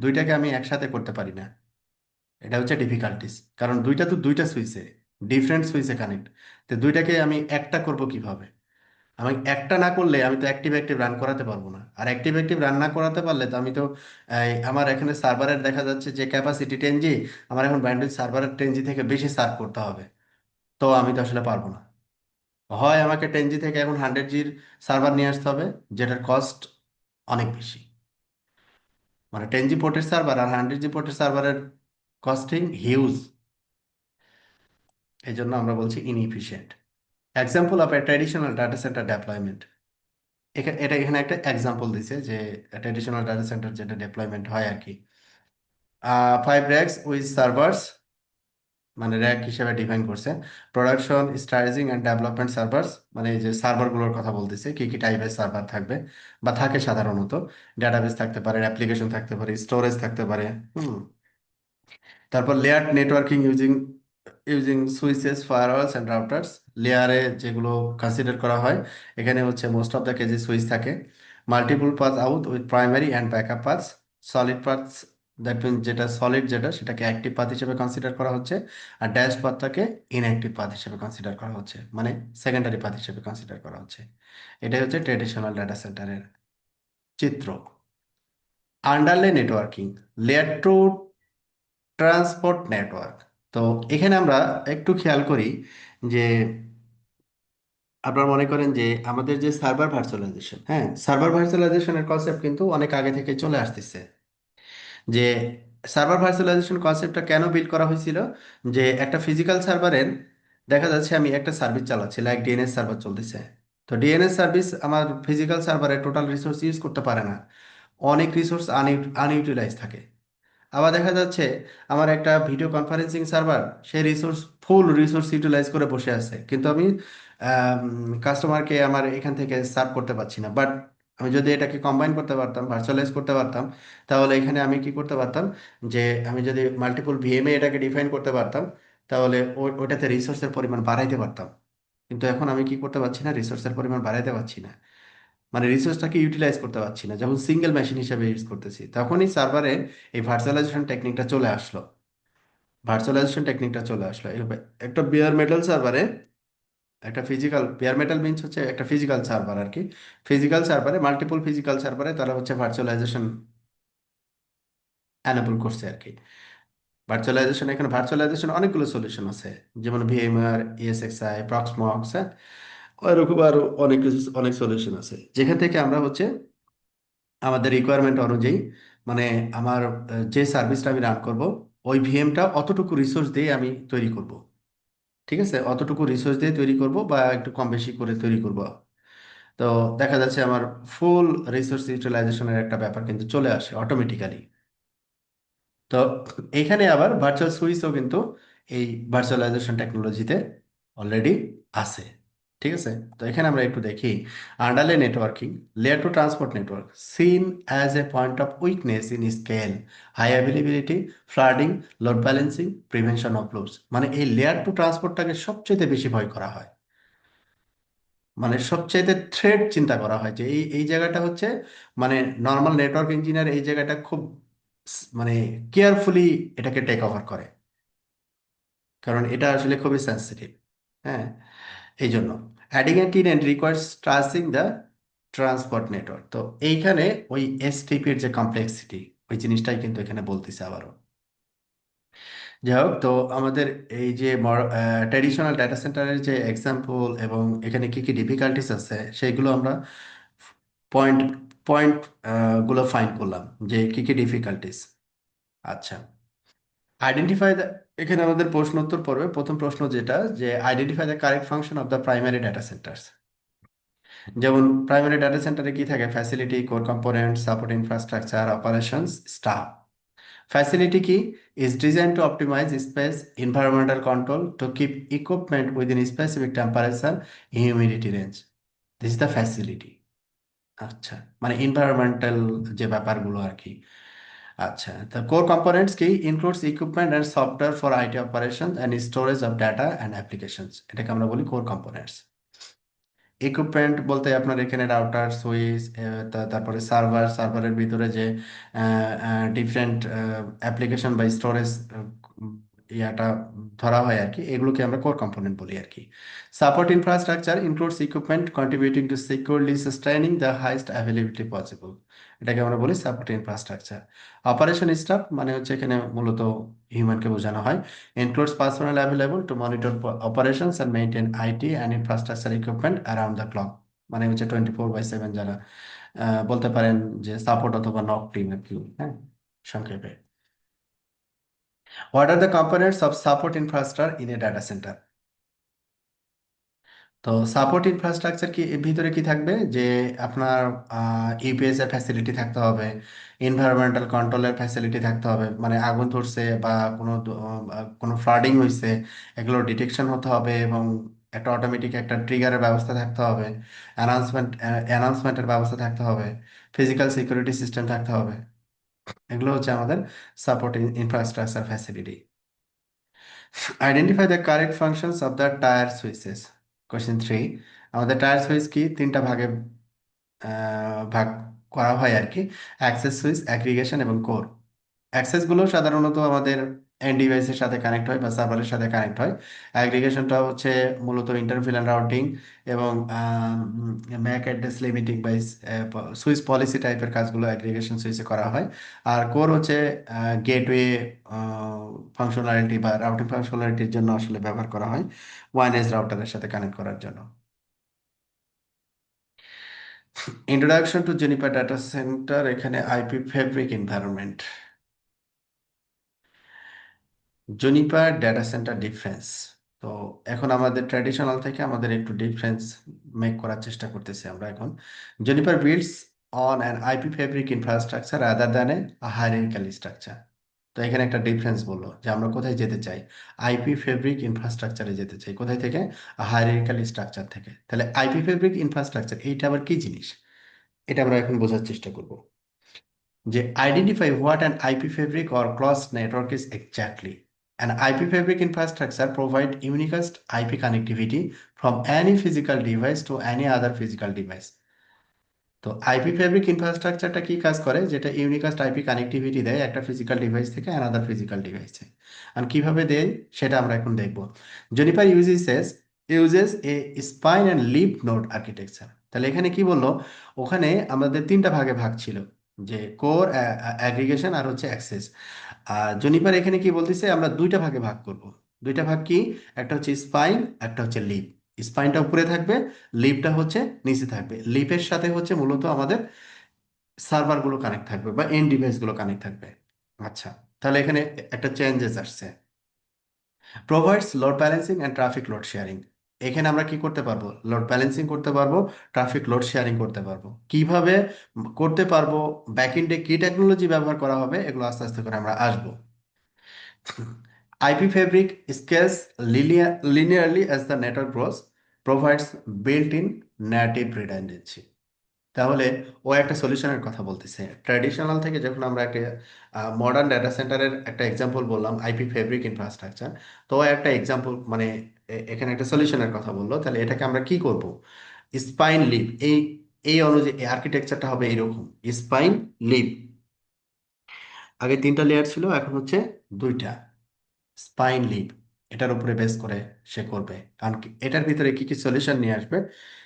দুইটাকে আমি একসাথে করতে পারি না। এটা হচ্ছে ডিফিকাল্টিস, কারণ দুইটা তো দুইটা সুইচে, ডিফারেন্ট সুইচে কানেক্ট। তো দুইটাকে আমি একটা করব কিভাবে? আমি একটা না করলে আমি তো অ্যাক্টিভ অ্যাক্টিভ রান করাতে পারবো না। আর অ্যাক্টিভ অ্যাক্টিভ রান না করাতে পারলে তো আমি তো আমার এখানে সার্ভারের দেখা যাচ্ছে যে ক্যাপাসিটি 10 জি, আমার এখন ব্যান্ডউইথ সার্ভারের 10 জি থেকে বেশি সার্ভ করতে হবে। তো আমি তো আসলে পারবো না। হয় আমাকে 10 জি থেকে এখন 100 জির সার্ভার নিয়ে আসতে হবে, যেটার কস্ট অনেক বেশি। মানে 10 জি পোর্টের সার্ভার আর 100 জি পোর্টের সার্ভারের কস্টিং হিউজ। এই জন্য আমরা বলছি inefficient. Example of A traditional data centre deployment. এটা এখানে একটা এক্সাম্পল দিছে যে ট্র্যাডিশনাল ডাটা সেন্টার যেটা ডেপ্লয়মেন্ট হয় আর কি। 5 racks উইথ সার্ভার্স, মানে র্যাক হিসেবে ডিফাইন করছে। প্রোডাকশন, স্টারেজিং অ্যান্ড ডেভেলপমেন্ট সার্ভার্স, মানে এই যে সার্ভারগুলোর কথা বলতেছে, কি কি টাইপের সার্ভার থাকবে বা থাকে সাধারণত। ডাটাবেস থাকতে পারে, অ্যাপ্লিকেশন থাকতে পারে, স্টোরেজ থাকতে পারে। হুম। তারপর layer networking using using switches, firewalls and routers. লেয়ারে যেগুলো কনসিডার করা হয়, এখানে হচ্ছে মোস্ট অফ দ্য কেজে সুইচ থাকে। Multiple path out with primary and backup paths. Solid paths, that mean যেটা সলিড, যেটা সেটাকে অ্যাক্টিভ পাথ হিসেবে কনসিডার করা হচ্ছে। আর ড্যাশ পাথটাকে ইনঅ্যাক্টিভ পাথ হিসেবে কনসিডার করা হচ্ছে, মানে সেকেন্ডারি পাথ হিসেবে কনসিডার করা হচ্ছে। এটাই হচ্ছে ট্রেডিশনাল ডাটা সেন্টারের চিত্র। Underlay networking, layer two transport network. তো এখানে আমরা একটু খেয়াল করি যে আপনারা মনে করেন যে আমাদের যে সার্ভার ভার্চুয়ালাইজেশন, হ্যাঁ, সার্ভার ভার্চুয়ালাইজেশনের কনসেপ্ট কিন্তু অনেক আগে থেকে চলে আসতেছে। যে সার্ভার ভার্চুয়ালাইজেশন কনসেপ্টটা কেন বিল্ড করা হয়েছিল, যে একটা ফিজিক্যাল সার্ভারের দেখা যাচ্ছে আমি একটা সার্ভিস চালাচ্ছি, লাইক ডিএনএস সার্ভার চলতেছে। তো ডিএনএস সার্ভিস আমার ফিজিক্যাল সার্ভারে টোটাল রিসোর্স ইউজ করতে পারে না, অনেক রিসোর্স আনইউটিলাইজ থাকে। আবার দেখা যাচ্ছে আমার একটা ভিডিও কনফারেন্সিং সার্ভার, সেই রিসোর্স ফুল রিসোর্স ইউটিলাইজ করে বসে আছে, কিন্তু আমি কাস্টমারকে আমার এখান থেকে সার্ভ করতে পারছি না। বাট আমি যদি এটাকে কম্বাইন করতে পারতাম, ভার্চুয়ালাইজ করতে পারতাম, তাহলে এখানে আমি কি করতে পারতাম, যে আমি যদি মাল্টিপল ভিএমএ এটাকে ডিফাইন করতে পারতাম, তাহলে ওইটাতে রিসোর্সের পরিমাণ বাড়াইতে পারতাম। কিন্তু এখন আমি কি করতে পারছি না, রিসোর্সের পরিমাণ বাড়াইতে পারছি না, মানে রিসোর্সটাকে ইউটিলাইজ করতে পারছি না। যখন সিঙ্গেল মেশিন হিসেবে ইউজ করতেছি, তখনই সার্ভারে এই ভার্চুয়ালাইজেশন টেকনিকটা চলে আসলো। একটা বিয়ার মেটাল সার্ভারে, একটা ফিজিক্যাল বিয়ার মেটাল মিনস হচ্ছে একটা ফিজিক্যাল সার্ভার আর কি। ফিজিক্যাল সার্ভারে, মাল্টিপল ফিজিক্যাল সার্ভারে তারা হচ্ছে ভার্চুয়ালাইজেশন অ্যানেবল করছে আর কি। ভার্চুয়ালাইজেশন, এখানে ভার্চুয়ালাইজেশন অনেকগুলো সলিউশন আছে, যেমন ভিএমআর, ইএসএক্সআই, প্রক্সমক্স, হ্যাঁ, এরকম আরো অনেক কিছু, অনেক সলিউশন আছে, যেখান থেকে আমরা হচ্ছে আমাদের রিকোয়ারমেন্ট অনুযায়ী, মানে আমার যে সার্ভিসটা আমি রান করব, ওই ভিএমটা অতটুকু রিসোর্স দিয়ে আমি তৈরি করব। ঠিক আছে, অতটুকু রিসোর্স দিয়ে তৈরি করব বা একটু কম বেশি করে তৈরি করব। তো দেখা যাচ্ছে আমার ফুল রিসোর্স ইউটিলাইজেশনের একটা ব্যাপার কিন্তু চলে আসে অটোমেটিক্যালি। তো এখানে আবার ভার্চুয়াল সুইচও কিন্তু এই ভার্চুয়ালাইজেশন টেকনোলজিতে অলরেডি আছে। ঠিক আছে। তো এখানে আমরা একটু দেখি underlay networking, layer two transport network seen as a point of weakness in scale, high availability, flooding, load balancing, prevention of loops. মানে এই লেয়ার টু ট্রান্সপোর্টটাকে সবচেয়ে বেশি ভয় করা হয়, মানে সবচাইতে থ্রেড চিন্তা করা হয় যে এই এই জায়গাটা হচ্ছে, মানে নর্মাল নেটওয়ার্ক ইঞ্জিনিয়ার এই জায়গাটা খুব মানে কেয়ারফুলি এটাকে টেক ওভার করে, কারণ এটা আসলে খুবই সেন্সিটিভ। হ্যাঁ, এই জন্য adding a TNN requires touching the transport network. তো এইখানে ওই এসটিপির যে কমপ্লেক্সিটি, ওই জিনিসটাই কিন্তু এখানে বলতেছে আবারও। যাই হোক, তো আমাদের এই যে ট্র্যাডিশনাল ডাটা সেন্টারের যে এক্সাম্পল এবং এখানে কি কি ডিফিকাল্টিস আছে সেগুলো আমরা পয়েন্ট পয়েন্ট গুলো ফাইন্ড করলাম যে কি কি ডিফিকাল্টিস। আচ্ছা, আইডেন্টিফাই দ্য, এখানে আমাদের প্রশ্ন উত্তর পড়বে। প্রথম প্রশ্ন যেটা, যে identify the correct function of the primary data centres. যেমন প্রাইমারি ডাটা সেন্টারে কি থাকে? Facility, core component, support infrastructure, operations, staff. Facility কি? is designed to optimize space, environmental control, to keep equipment within specific temperature, humidity range. This is the facility. আচ্ছা, মানে environmental যে ব্যাপারগুলো আর কি। আচ্ছা, the core components কি? includes equipment and software for IT operations and storage of data and applications, এটাকে আমরা বলি কোর কম্পোনেন্টস। ইকুইপমেন্ট বলতে আপনার এখানে রাউটার, সুইচ, তারপরে সার্ভার, সার্ভারের ভিতরে যে ডিফারেন্ট অ্যাপ্লিকেশন বা স্টোরেজ ইয়াটা ধরা হয় আর কি, এগুলোকে আমরা কোর কম্পোনেন্ট বলি আর কি। Support infrastructure includes equipment contributing to securely sustaining the highest availability possible, এটাকে আমরা বলি সাপোর্ট ইনফ্রাস্ট্রাকচার। অপারেশন স্টাফ মানে হচ্ছে এখানে মূলত হিউম্যানকে বোঝানো হয়। Includes personnel available to monitor operations and maintain IT and infrastructure equipment around the clock, মানে হচ্ছে 24/7 যারা বলতে পারেন যে সাপোর্ট অথবা নক টিম আর কি। হ্যাঁ, সংক্ষেপে। What are the components of support infrastructure in a data center? তো সাপোর্ট ইনফ্রাস্ট্রাকচার কি এর ভিতরে কি থাকবে? যে আপনার ইউপিএস এর ফ্যাসিলিটি থাকতে হবে, এনভায়রনমেন্টাল কন্ট্রোলের ফ্যাসিলিটি থাকতে হবে, মানে আগুন ধরছে বা কোনো ফ্লাডিং হয়েছে এগুলো ডিটেকশন হতে হবে, এবং একটা অটোমেটিক একটা ট্রিগারের ব্যবস্থা থাকতে হবে, অ্যানাউন্সমেন্টের ব্যবস্থা থাকতে হবে, ফিজিক্যাল সিকিউরিটি সিস্টেম থাকতে হবে। এগুলো হচ্ছে আমাদের support infrastructure facility. Identify the correct functions of the tyre switches. Question 3, আমাদের টায়ার সুইচ কি তিনটা ভাগে ভাগ করা হয় আর কি: অ্যাক্সেস সুইচ, অ্যাগ্রিগেশন এবং কোর। অ্যাক্সেস গুলো সাধারণত আমাদের এন্ড ডিভাইসের সাথে কানেক্ট হয় বা সার্ভারের সাথে কানেক্ট হয়। অ্যাগ্রিগেশনটা হচ্ছে মূলত ইন্টারফিল্যান্ট রাউটিং এবং ম্যাক অ্যাড্রেস লিমিটিং বা সুইচ পলিসি টাইপের কাজগুলো অ্যাগ্রিগেশন সুইচে করা হয়। আর কোর হচ্ছে গেটওয়ে ফাংশনালিটি বা রাউটিং ফাংশনালিটির জন্য আসলে ব্যবহার করা হয়, ওয়ান এজ রাউটারের সাথে কানেক্ট করার জন্য। Introduction to Juniper data centre, এখানে IP fabric environment. Juniper data centre difference. তো এখন আমাদের ট্র্যাডিশনাল থেকে আমাদের একটু ডিফারেন্স মেক করার চেষ্টা করতেছি আমরা এখন। Juniper builds on an IP fabric infrastructure other than a hierarchical structure. তো এখানে একটা ডিফারেন্স বললো যে আমরা কোথায় যেতে চাই, আইপি ফেব্রিক ইনফ্রাস্ট্রাকচারে যেতে চাই। কোথায় থেকে? হায়ারার্কিক্যাল স্ট্রাকচার থেকে। তাহলে আইপি ফেব্রিক ইনফ্রাস্ট্রাকচার এইটা আবার কি জিনিস, এটা আমরা এখন বোঝার চেষ্টা করব। যে identify what an IP fabric or closed network is exactly. An IP fabric infrastructure provide unicast IP connectivity from any physical device to any other physical device. তো আইপি ফেব্রিক ইনফ্রাস্ট্রাকচারটা কি কাজ করে? যেটা ইউনিকাস্ট আইপি কানেক্টিভিটি দেয় একটা physical device থেকে another physical ডিভাইসে। আর কিভাবে দেয় সেটা আমরা এখন দেখব। Juniper uses a spine and leaf node architecture. তাহলে এখানে কি বললো? ওখানে আমাদের তিনটা ভাগে ভাগ ছিল, যে কোর, অ্যাগ্রিগেশন আর হচ্ছে অ্যাক্সেস। আর জেনিফার এখানে কি বলতেছে? আমরা দুইটা ভাগে ভাগ করব। দুইটা ভাগ কি? একটা হচ্ছে স্পাইন, একটা হচ্ছে লিভ। স্পাইনটা উপরে থাকবে, লিভটা হচ্ছে নিচে থাকবে। লিভের সাথে হচ্ছে মূলত আমাদের সার্ভারগুলো কানেক্ট থাকবে বা এন্ড ডিভাইসগুলো কানেক্ট থাকবে। আচ্ছা, তাহলে এখানে একটা চেঞ্জেস আসছে। Provides load balancing and traffic load sharing. এখানে আমরা কি করতে পারবো? লোড ব্যালেন্সিং করতে পারবো, ট্রাফিক লোড শেয়ারিং করতে পারবো। কিভাবে করতে পারবো, ব্যাকএন্ডে কি টেকনোলজি ব্যবহার করা হবে, এগুলো আস্তে আস্তে করে আমরা আসবো। IP fabric scales linearly as the network grows, provides built in native redundancy. তাহলে ও একটা সলিউশনের কথা বলতেছে। ট্র্যাডিশনাল থেকে যখন আমরা একটা মডার্ন ডাটা সেন্টারের একটা এক্সাম্পল বললাম, আইপি ফেব্রিক ইনফ্রাস্ট্রাকচার, তো ও একটা এক্সাম্পল মানে এখানে একটা সলিউশনের কথা বললো। তাহলে এটাকে আমরা কি করব? স্পাইন লিভ, এই এই অনুযায়ী আর্কিটেকচারটা হবে এরকম। স্পাইন লিভ, আগে 3টা লেয়ার ছিল, এখন হচ্ছে 2টা। স্পাইন লিভ, এটার উপরে বেস করে সে করবে। কারণ এটার ভিতরে কি কি সলিউশন নিয়ে আসবে,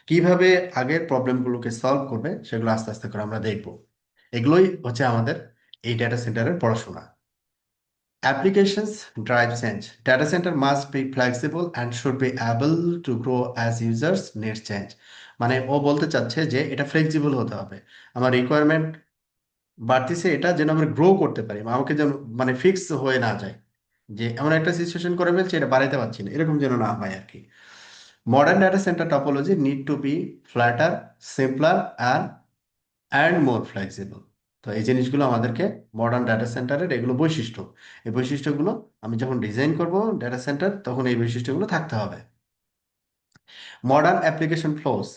কিভাবে আগের প্রবলেমগুলোকে সলভ করবে, সেগুলো আস্তে আস্তে করে আমরা দেখব। এগুলোই হচ্ছে আমাদের এই ডেটা সেন্টারের পড়াশোনা। Applications drive change. Data center must be flexible and should be able to grow as users need change. মানে ও বলতে চাচ্ছে যে এটা ফ্লেক্সিবল হতে হবে। আমার রিকোয়ারমেন্ট বাড়তিছে, এটা যেন আমরা গ্রো করতে পারি, আমাকে যেন মানে ফিক্স হয়ে না যায়, যে এমন একটা সিচুয়েশন করে ফেলছে এটা বাড়াইতে পারছি না, এরকম যেন না হয় আর কি। Modern data centre topology need to be flatter, simpler and more flexible. তো এই জিনিসগুলো আমাদেরকে মডার্ন ডাটা সেন্টারের এগুলো বৈশিষ্ট্য, এই বৈশিষ্ট্যগুলো আমি যখন ডিজাইন করব ডাটা সেন্টার, তখন এই বৈশিষ্ট্যগুলো থাকতে হবে। মডার্ন অ্যাপ্লিকেশন ফ্লোস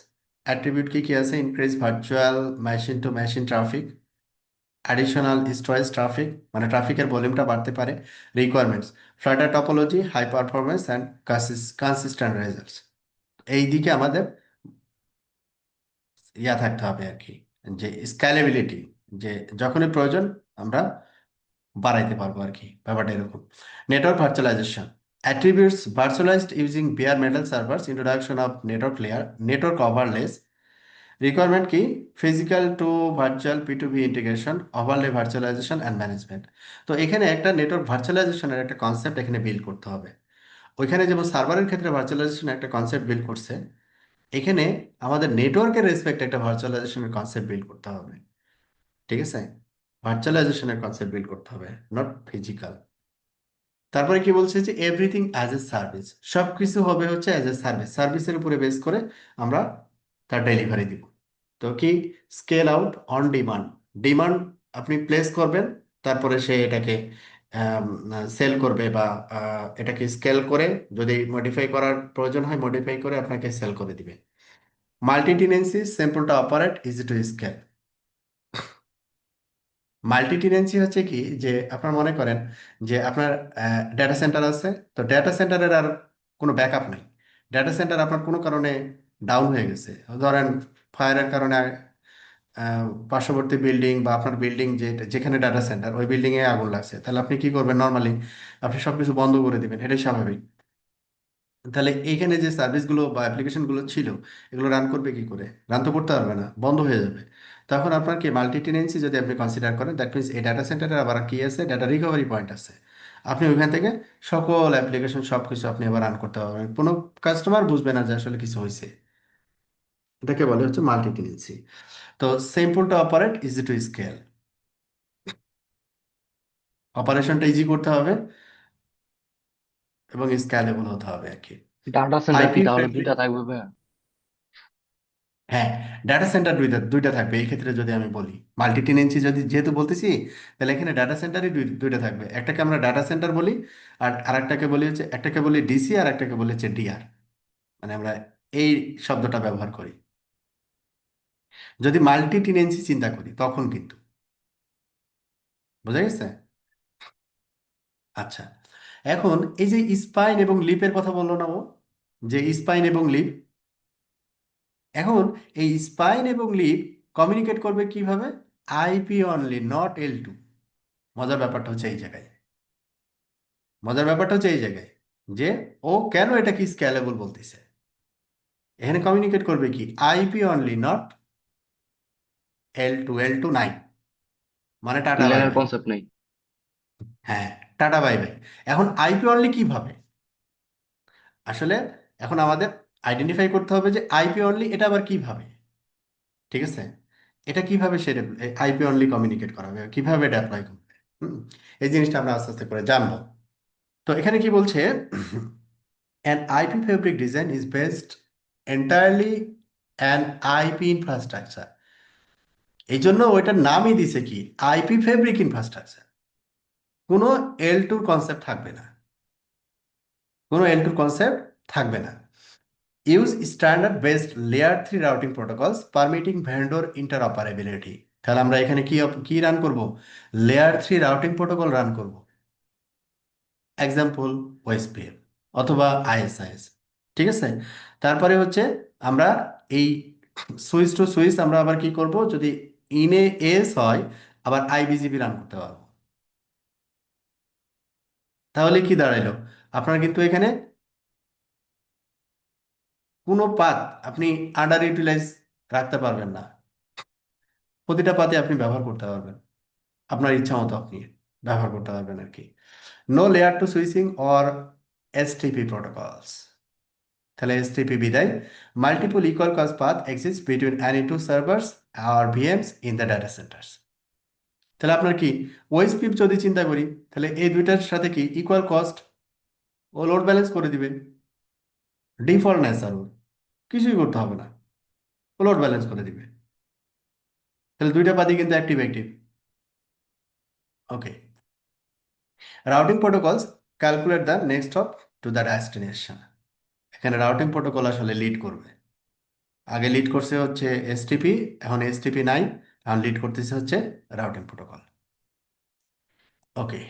অ্যাট্রিবিউট কি কি আছে? Increase virtual machine to machine traffic, additional storage traffic, মানে ট্রাফিকের ভলিউমটা বাড়তে পারে। Requirements flatter topology, high performance and consistent results. এই দিকে আমাদের থাকতে হবে আর কি, যে স্কেলেবিলিটি, যে যখনই প্রয়োজন আমরা বাড়াইতে পারবো আর কি, ব্যাপারটা এরকম। Network virtualisation attributes virtualised using bare metal servers, introduction of network layer, network overlays. Requirement কি? Physical to virtual P2P integration, overlay virtualisation and management. তো এখানে একটা নেটওয়ার্ক ভার্চুয়ালাইজেশনের একটা কনসেপ্ট এখানে বিল্ড করতে হবে। ওইখানে যেমন সার্ভারের ক্ষেত্রে ভার্চুয়ালাইজেশন একটা কনসেপ্ট বিল্ড করছে, এখানে আমাদের নেটওয়ার্কের রেসপেক্ট একটা ভার্চুয়ালাইজেশনের কনসেপ্ট বিল্ড করতে হবে। ঠিক আছে, ভার্চুয়ালাইজেশনের কনসেপ্ট বিল্ড করতে হবে, নট ফিজিক্যাল। তারপরে কি বলছে যে এভরিথিং অ্যাজ এ সার্ভিস, সবকিছু হবে হচ্ছে অ্যাজ এ সার্ভিস, সার্ভিসের উপরে বেস করে আমরা তার ডেলিভারি দিব। তো কি? Scale out on demand, demand আপনি প্লেস করবেন, তারপরে সে এটাকে সেল করবে বা এটাকে স্কেল করে, যদি মডিফাই করার প্রয়োজন হয় মডিফাই করে আপনাকে সেল করে দিবে। Multi tenancy, simple to operate, easy to scale. Multi tenancy হচ্ছে কি, যে আপনার মনে করেন যে আপনার ডেটা সেন্টার আছে, তো ডেটা সেন্টারের আর কোনো ব্যাকআপ নেই। ডেটা সেন্টার আপনার কোনো কারণে ডাউন হয়ে গেছে, ধরেন ফায়ারের কারণে পার্শ্ববর্তী বিল্ডিং বা আপনার বিল্ডিং যেখানে ডাটা সেন্টার ওই বিল্ডিং এ আগুন লাগছে, তাহলে আপনি কি করবেন? নর্মালি আপনি সবকিছু বন্ধ করে দিবেন, এটাই স্বাভাবিক। তাহলে এইখানে যে সার্ভিসগুলো বা অ্যাপ্লিকেশনগুলো ছিল, এগুলো রান করবে কি করে? রান তো করতে পারবে না, বন্ধ হয়ে যাবে। তখন আপনার কি মাল্টি টেনেন্সি যদি আপনি কনসিডার করেন, দ্যাট মিনস এই ডাটা সেন্টারের আবার কি আছে? ডাটা রিকভারি পয়েন্ট আছে। আপনি ওইখান থেকে সকল অ্যাপ্লিকেশন সবকিছু আপনি আবার রান করতে পারবেন, কোনো কাস্টমার বুঝবে না যে আসলে কিছু হয়েছে। এটাকে বলে হচ্ছে মাল্টি টেনেন্সি। তো simple to operate, easy to scale, অপারেশনটা ইজি করতে হবে এবং স্কেলেবল হতে হবে আর কি। ডাটা সেন্টার কি আইপি তাহলে ফ্রেন্ডলি, দুইটা থাকবে ভাইয়া? হ্যাঁ, ডাটা সেন্টার দুইটা দুইটা থাকবে এই ক্ষেত্রে। যদি আমি বলি মাল্টি টেনেন্সি, যদি যেহেতু বলতেছি, তাহলে এখানে ডাটা সেন্টারই দুইটা থাকবে। একটাকে আমরা ডাটা সেন্টার বলি, আর আরেকটাকে বলি হচ্ছে, একটাকে বলি ডিসি আর একটাকে বলি হচ্ছে ডিআর, মানে আমরা এই শব্দটা ব্যবহার করি যদি মাল্টি টেনেন্সি চিন্তা করি, তখন কিন্তু বোঝা গেছে। আচ্ছা, এখন এই যে স্পাইন এবং লিপের কথা বললো না ও, যে স্পাইন এবং লিপ, এখন এই স্পাইন এবং লিপ কমিউনিকেট করবে কিভাবে? IP only, not L2। মজার ব্যাপারটা হচ্ছে এই জায়গায়, মজার ব্যাপারটা হচ্ছে এই জায়গায়, যে ও কেন এটা কি স্কেলেবল বলতেছে। এখানে কমিউনিকেট করবে কি? আইপি অনলি, নট L2 নাই, মানে টাটা বাই ইলেনের বাই। কনসেপ্ট নেই। হ্যাঁ, টাটা বাই বাই। এখন আইপি অনলি কিভাবে আসলে, এখন আমাদের আইডেন্টিফাই করতে হবে যে আইপি অনলি এটা আবার কিভাবে। ঠিক আছে, এটা কিভাবে সেটা আইপি অনলি কমিউনিকেট করা হবে, কিভাবে এটা অ্যাপ্লাই করবে। হুম, এই জিনিসটা আমরা আস্তে আস্তে করে জানবো। তো এখানে কি বলছে? An IP fabric design is based entirely an IP infrastructure। এই জন্য ওইটার নামই দিছে কি? IP fabric infrastructure. কোনো L2 কনসেপ্ট থাকবে না, কোনো L2 কনসেপ্ট থাকবে না। Use standard based layer 3 routing protocols permitting vendor interoperability. তাহলে আমরা এখানে কি রান করব? লেয়ার 3 রাউটিং প্রোটোকল রান করব। এক্সাম্পল ওএসপিএফ অথবা আইএসআইএস। ঠিক আছে। তারপরে হচ্ছে আমরা এই সুইচ টু সুইচ আমরা আবার কি করব, যদি ইনে এস হয় আবার আইবিজিবি রান করতে পারবো। তাহলে কি দাঁড়াইলো? আপনার কিন্তু এখানে কোনো পাথ আপনি আন্ডার ইউটিলাইজ রাখতে পারবেন না, প্রতিটা পাতে আপনি ব্যবহার করতে পারবেন, আপনার ইচ্ছা মতো আপনি ব্যবহার করতে পারবেন আর কি। No layer two switching or STP protocols. তাহলে এসটিপি বিদায়, multiple equal cost path exist between any two servers আর VMs in the data centres. তাহলে আপনার কি ওএসপি যদি চিন্তা করি, তাহলে এই দুইটার সাথে কি ইকুয়াল কস্ট ও লোড ব্যালেন্স করে দিবে, ডিফল্ট নেচার ওর, কিছুই করতে হবে না, ও লোড ব্যালেন্স করে দিবে। তাহলে দুইটা পাতি কিন্তু active active. Okay. Routing protocols calculate the next hop to the destination. এখানে রাউটিং প্রোটোকল আসলে লিড করবে। আগে লিড করছে হচ্ছে এসটিপি, এখন এসটিপি নাই, এখন লিড করতেছে হচ্ছে রাউটিং প্রোটোকল। ওকে,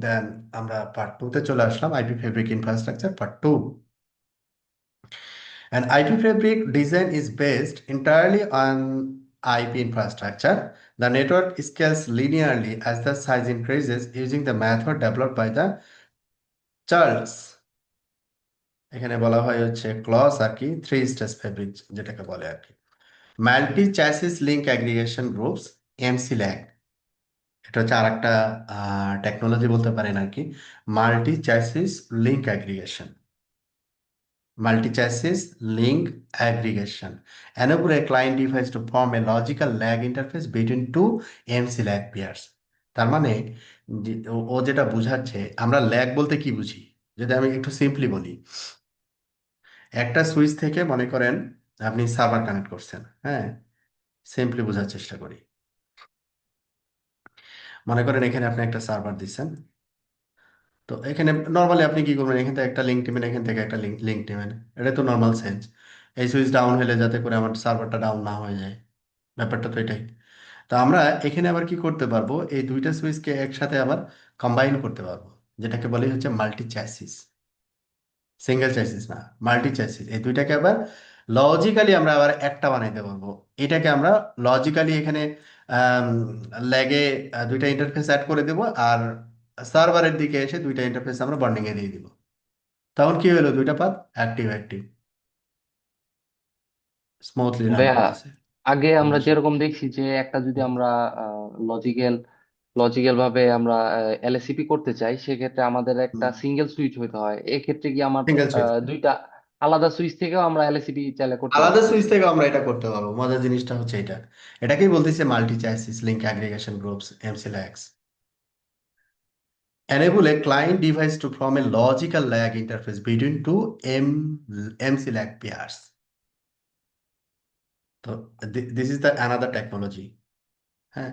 দেন আমরা পার্ট টু তে চলে আসলাম, IP fabric infrastructure part two. An IP fabric design is based entirely on IP infrastructure. The network scales linearly as the size increases using the method developed by the Charles. এখানে বলা হয় হচ্ছে clause আর কি, three stage fabric যেটাকে বলে আর কি। Multi chassis link aggregation groups, MC lag. এটা হচ্ছে আর একটা টেকনোলজি বলতে পারেন আর কি, multi chassis link aggregation. Multi-chassis link aggregation enable a client device to form a logical lag interface between two MC lag pairs। তার মানে ও যেটা বুঝাচ্ছে, আমরা ল্যাগ বলতে কি বুঝি, যদি আমি একটু সিম্পলি বলি, একটা সুইচ থেকে মনে করেন আপনি সার্ভার কানেক্ট করছেন, হ্যাঁ, সিম্পলি বোঝার চেষ্টা করি। মনে করেন এখানে আপনি একটা সার্ভার দিচ্ছেন, তো এখানে নর্মালি আপনি কি করবেন, এখান থেকে একটা লিঙ্ক টিমেন, এখান থেকে একটা লিঙ্ক টিমেন, এটা তো নর্মাল সেন্স। এই সুইচ ডাউন হলে যাতে করে আমার সার্ভারটা ডাউন না হয়ে যায়, ব্যাপারটা তো এটাই। তো আমরা এখানে আবার কি করতে পারবো, এই দুইটা সুইচকে একসাথে আবার কম্বাইন করতে পারবো, যেটাকে বলি হচ্ছে মাল্টি চ্যাসিস। সিঙ্গেল চ্যাসিস না, মাল্টি চ্যাসিস। এই দুইটাকে আবার লজিক্যালি আমরা আবার একটা বানাইতে পারবো। এটাকে আমরা লজিক্যালি এখানে ল্যাগে দুইটা ইন্টারফেস অ্যাড করে দেবো, আর সার্ভারের দিকে এসে দুইটা ইন্টারফেস আমরা বন্ডিং এ দিয়ে দিব। তখন কি হলো, দুইটা path active active smoothly run ভাইয়া, করতেছে। আগে আমরা অবশ্যই। যেরকম দেখছি যে একটা যদি আমরা লজিক্যাল লজিক্যাল ভাবে আমরা এলএসিপি করতে চাই, সেক্ষেত্রে আমাদের একটা সিঙ্গেল সুইচ হইতে হয়। এক্ষেত্রে কি আমার সিঙ্গেল সুইচ, দুইটা আলাদা সুইচ থেকেও আমরা এলএসিপি চাইলে করতে আলাদা সুইচ পারতেছি? থেকে আমরা এটা করতে পারবো। মজার জিনিসটা হচ্ছে এটা, এটাকেই বলতেছে multi chassis link aggregation groups, MCLAGs. enable a client device to form a logical lag interface between two MCLAG pairs. So this is the another technology, হ্যাঁ।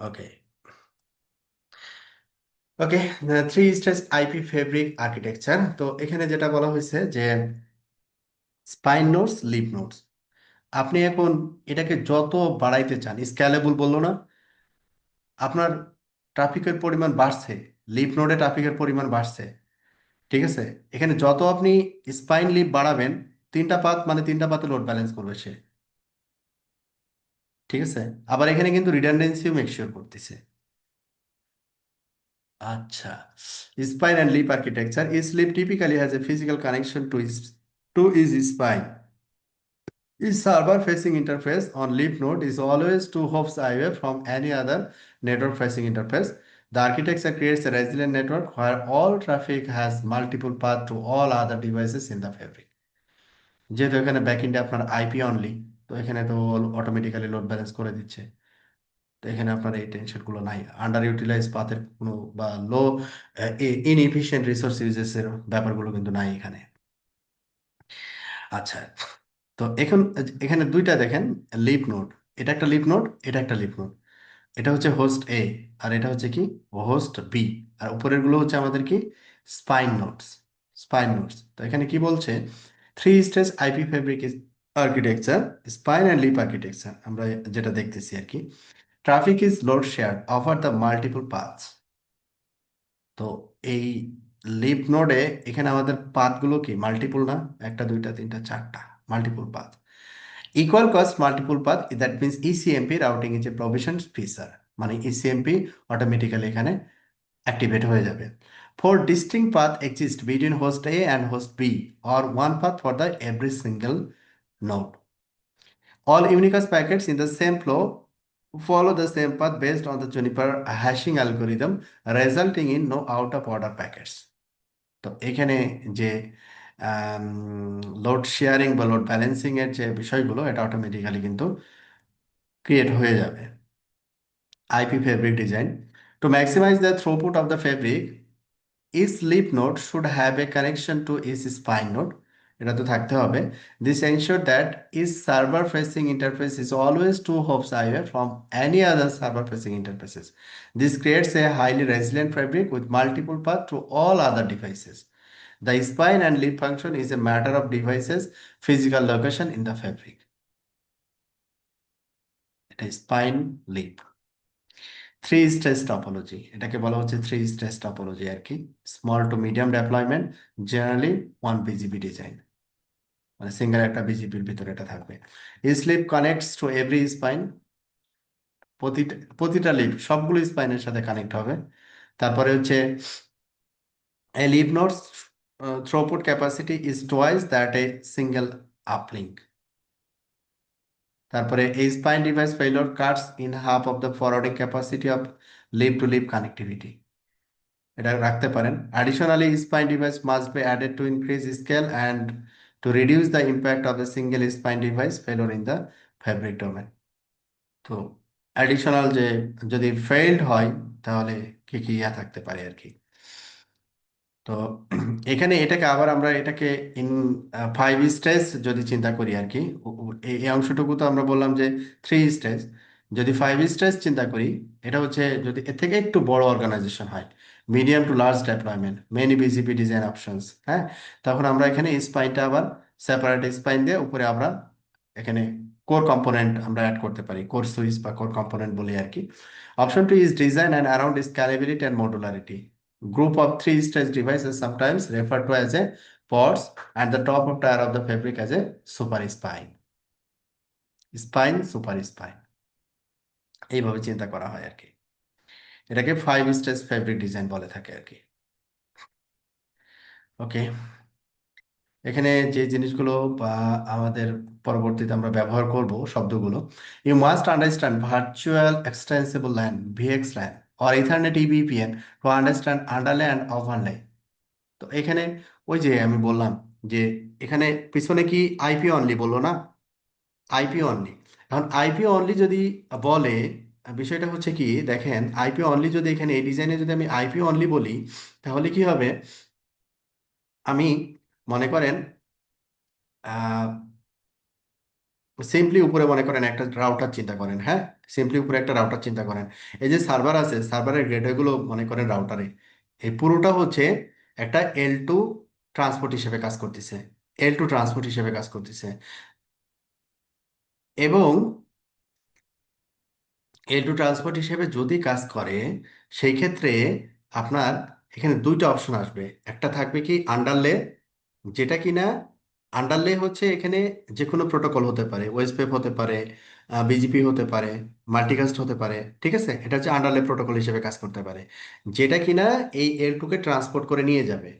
Okay. Okay, three stage IP fabric architecture. তো এখানে যেটা বলা হয়েছে যে spine nodes, leaf nodes, আপনি এখন এটাকে যত বাড়াইতে চান, স্কেলেবল বললো না, আপনার ট্রাফিকের পরিমাণ বাড়ছে, লিফ নোডে ট্রাফিকের পরিমাণ বাড়ছে, ঠিক আছে। এখানে যত আপনি স্পাইন লিফ বাড়াবেন, তিনটা পাত মানে তিনটা পাতে লোড ব্যালেন্স করবে সে, ঠিক আছে। আবার এখানে কিন্তু রিডান্ডেন্সিও মেকশিওর করতেছে। আচ্ছা, spine and leaf architecture, each leaf typically has a physical connection to each spine. Each server-facing interface on leaf node is always two hops away from any other network-facing interface. The architecture creates a resilient network where all traffic has multiple paths to all other devices in the fabric. যেহেতু এখানে ব্যাকএন্ডে আপনার IP only, তো এখানে তো automatically load balance করে দিচ্ছে। তো এখানে আপনার এই টেনশন গুলো নাই, আন্ডার ইউটিলাইজ পাথের কোনো বা লো ইনএফিশিয়েন্ট রিসোর্স ইউজেস এর ব্যাপারগুলো কিন্তু নাই এখানে। আচ্ছা, তো এখন এখানে দুইটা দেখেন লিফ নোড, এটা একটা লিফ নোড, এটা একটা লিফ নোড। এটা হচ্ছে হোস্ট এ, আর এটা হচ্ছে কি হোস্ট বি, আর উপরের গুলো হচ্ছে আমাদের কি স্পাইন নোডস। স্পাইন নোডস, তো এখানে কি বলছে, three stage IP fabric architecture, spine and leaf architecture আমরা যেটা দেখতেছি আর কি। Traffic is load share over the multiple paths. তো এই লিপ নোডে এখানে আমাদের পাথগুলো কি মাল্টিপল না, একটা দুইটা তিনটা চারটা, multiple path. Equal cost multiple path, that means ECMP routing is a provision feature, মানে ইসিএমপি অটোমেটিক্যালি এখানে অ্যাক্টিভেট হয়ে যাবে। Four distinct path exist between host A and host B, or one path for the every single node. All Unicast packets in the same flow follow the same path based on the Juniper hashing algorithm, resulting in no out of order packets. তো এখানে যে load sharing বা load balancing এর যে বিষয়গুলো এটা automatically কিন্তু create হয়ে যাবে। IP fabric design, to maximise the throughput of the fabric, each leaf node should have a connection to each spine node. এটা তো থাকতে হবে। This ensure that each server facing interface is always two hops away from any other server facing interfaces. This creates a highly resilient fabric with multiple paths to all other devices. The spine and leaf function is a matter of devices physical location in the fabric. এটা spine leaf। Three stage topology, এটাকে বলা হচ্ছে three stage topology আর কি। Small to medium deployment, generally one BGP design, মানে সিঙ্গেল একটা বিজিবির ভিতরে এটা থাকবে। Slip connects to every spine, প্রতিটা প্রতিটা লিপ সবগুলো স্পাইনের সাথে কানেক্ট হবে। তারপরে হচ্ছে a leaf nodes throughput capacity is twice that a single uplink. তারপরে এই spine device failure cuts in half of the forwarding capacity of leaf to leaf connectivity, এটা রাখতে পারেন। Additionally spine device must be added to increase scale and to reduce the impact of the single spine device failure in the fabric domain. তো additional যে যদি field হয় তাহলে কি কি ইয়া থাকতে পারে আর কি। তো এখানে এটাকে আবার আমরা এটাকে ইন ফাইভ স্টেজ যদি চিন্তা করি আর কি, এই অংশটুকু তো আমরা বললাম যে থ্রি স্টেজ, যদি ফাইভ স্টেজ চিন্তা করি, এটা হচ্ছে যদি এর থেকে একটু বড় অর্গানাইজেশন হয়, medium to large deployment, many BGP design options, হ্যাঁ, তখন আমরা এখানে স্পাইনটা আবার সেপারেট স্পাইন দিয়ে উপরে আমরা এখানে কোর কম্পোনেন্ট আমরা অ্যাড করতে পারি, কোর সুইচ বা কোর কম্পোনেন্ট বলি আর কি। Option two is design and around scalability and modularity. Group of three-stage devices sometimes referred to as a pods, and the top of tier of the fabric as a super spine. Spine, super spine, এইভাবে চিন্তা করা হয় আর কি। এটাকে five stage fabric design বলে থাকে আর কি। ওকে, এখানে যে জিনিসগুলো বা আমাদের পরবর্তীতে আমরা ব্যবহার করব শব্দগুলো, you must understand virtual extensible LAN VXLAN or Ethernet EVPN to understand underlay and overlay. তো এখানে ওই যে আমি বললাম যে এখানে পিছনে কি আইপি অনলি বললো না, আইপি অনলি। এখন আইপি অনলি যদি বলে, বিষয়টা হচ্ছে কি দেখেন, আইপি অনলি যদি এখানে এই ডিজাইনে যদি আমি আইপি অনলি বলি, তাহলে কি হবে, আমি মনে করেন সিম্পলি উপরে মনে করেন একটা রাউটার চিন্তা করেন, হ্যাঁ, সিম্পলি উপরে একটা রাউটার চিন্তা করেন। এই যে সার্ভার আছে, সার্ভারের গেটওয়েগুলো মনে করেন রাউটারে, এই পুরোটা হচ্ছে একটা এল টু ট্রান্সপোর্ট হিসেবে কাজ করতেছে, এল টু ট্রান্সপোর্ট হিসেবে কাজ করতেছে। এবং এল টু ট্রান্সপোর্ট হিসেবে যদি কাজ করে, সেই ক্ষেত্রে আপনার এখানে দুইটা অপশন আসবে। একটা থাকবে কি আন্ডারলে, যেটা কিনা আন্ডারলে হচ্ছে এখানে যে কোনো প্রোটোকল হতে পারে, ওয়েসপেপ হতে পারে, বিজিপি হতে পারে, মাল্টিকাস্ট হতে পারে, ঠিক আছে, এটা হচ্ছে আন্ডারলে প্রোটোকল হিসেবে কাজ করতে পারে, যেটা কিনা এই এল টুকে ট্রান্সপোর্ট করে নিয়ে যাবে,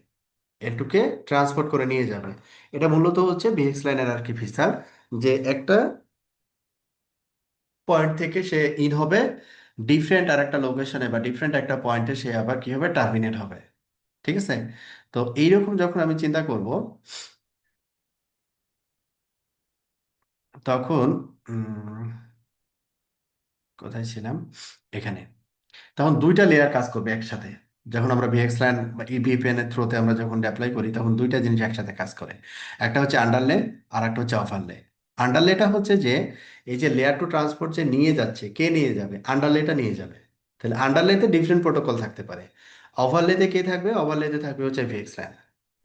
এল টুকে ট্রান্সপোর্ট করে নিয়ে যাবে। এটা মূলত হচ্ছে ভিএক্স লাইনের আর কি ফিচার, যে একটা পয়েন্ট থেকে সে ইন হবে ডিফারেন্ট আর একটা লোকেশনে বা ডিফারেন্ট একটা পয়েন্টে, সে আবার কি হবে টার্মিনেট হবে, ঠিক আছে। তো এইরকম যখন আমি চিন্তা করব, তখন কোথায় ছিলাম, এখানে, তখন দুইটা লেয়ার কাজ করবে একসাথে। যখন আমরা ভিএক্সল্যান বা ইভিপিএন এর থ্রুতে আমরা যখন অ্যাপ্লাই করি, তখন দুইটা জিনিস একসাথে কাজ করে, একটা হচ্ছে আন্ডারলে আর একটা হচ্ছে ওভারলে। আন্ডারলেটা হচ্ছে যে এই যে লেয়ার টু ট্রান্সপোর্ট যে নিয়ে যাচ্ছে, কে নিয়ে যাবে, আন্ডারলেটা নিয়ে যাবে। তাহলে আন্ডারলেতে ডিফারেন্ট প্রোটোকল থাকতে পারে, ওভারলেতে কে থাকবে, ওভারলেতে থাকবে হচ্ছে ভিএক্সল্যান,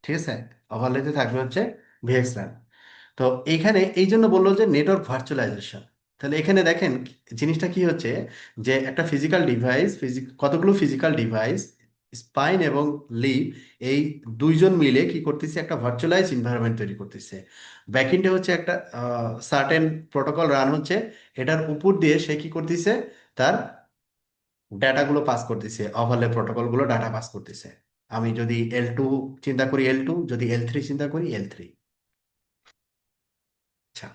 ঠিক আছে, ওভারলেতে থাকবে হচ্ছে ভিএক্সল্যান। তো এইখানে এই জন্য বললো যে নেটওয়ার্ক ভার্চুয়ালাইজেশন। তাহলে এখানে দেখেন জিনিসটা কি হচ্ছে, যে একটা ফিজিক্যাল ডিভাইস, কতগুলো ফিজিক্যাল ডিভাইস, স্পাইন এবং লিভ, এই দুইজন মিলে কি করতেছে, একটা ভার্চুয়ালাইজ এনভায়রনমেন্ট তৈরি করতেছে। ব্যাকএন্ডে হচ্ছে একটা সার্টেন প্রোটোকল রান হচ্ছে, এটার উপর দিয়ে সে কি করতেছে, তার ডাটাগুলো পাস করতেছে, ওভারলে প্রোটোকলগুলো ডাটা পাস করতেছে। আমি যদি L2 চিন্তা করি, L2, যদি L3 চিন্তা করি, L3। আচ্ছা,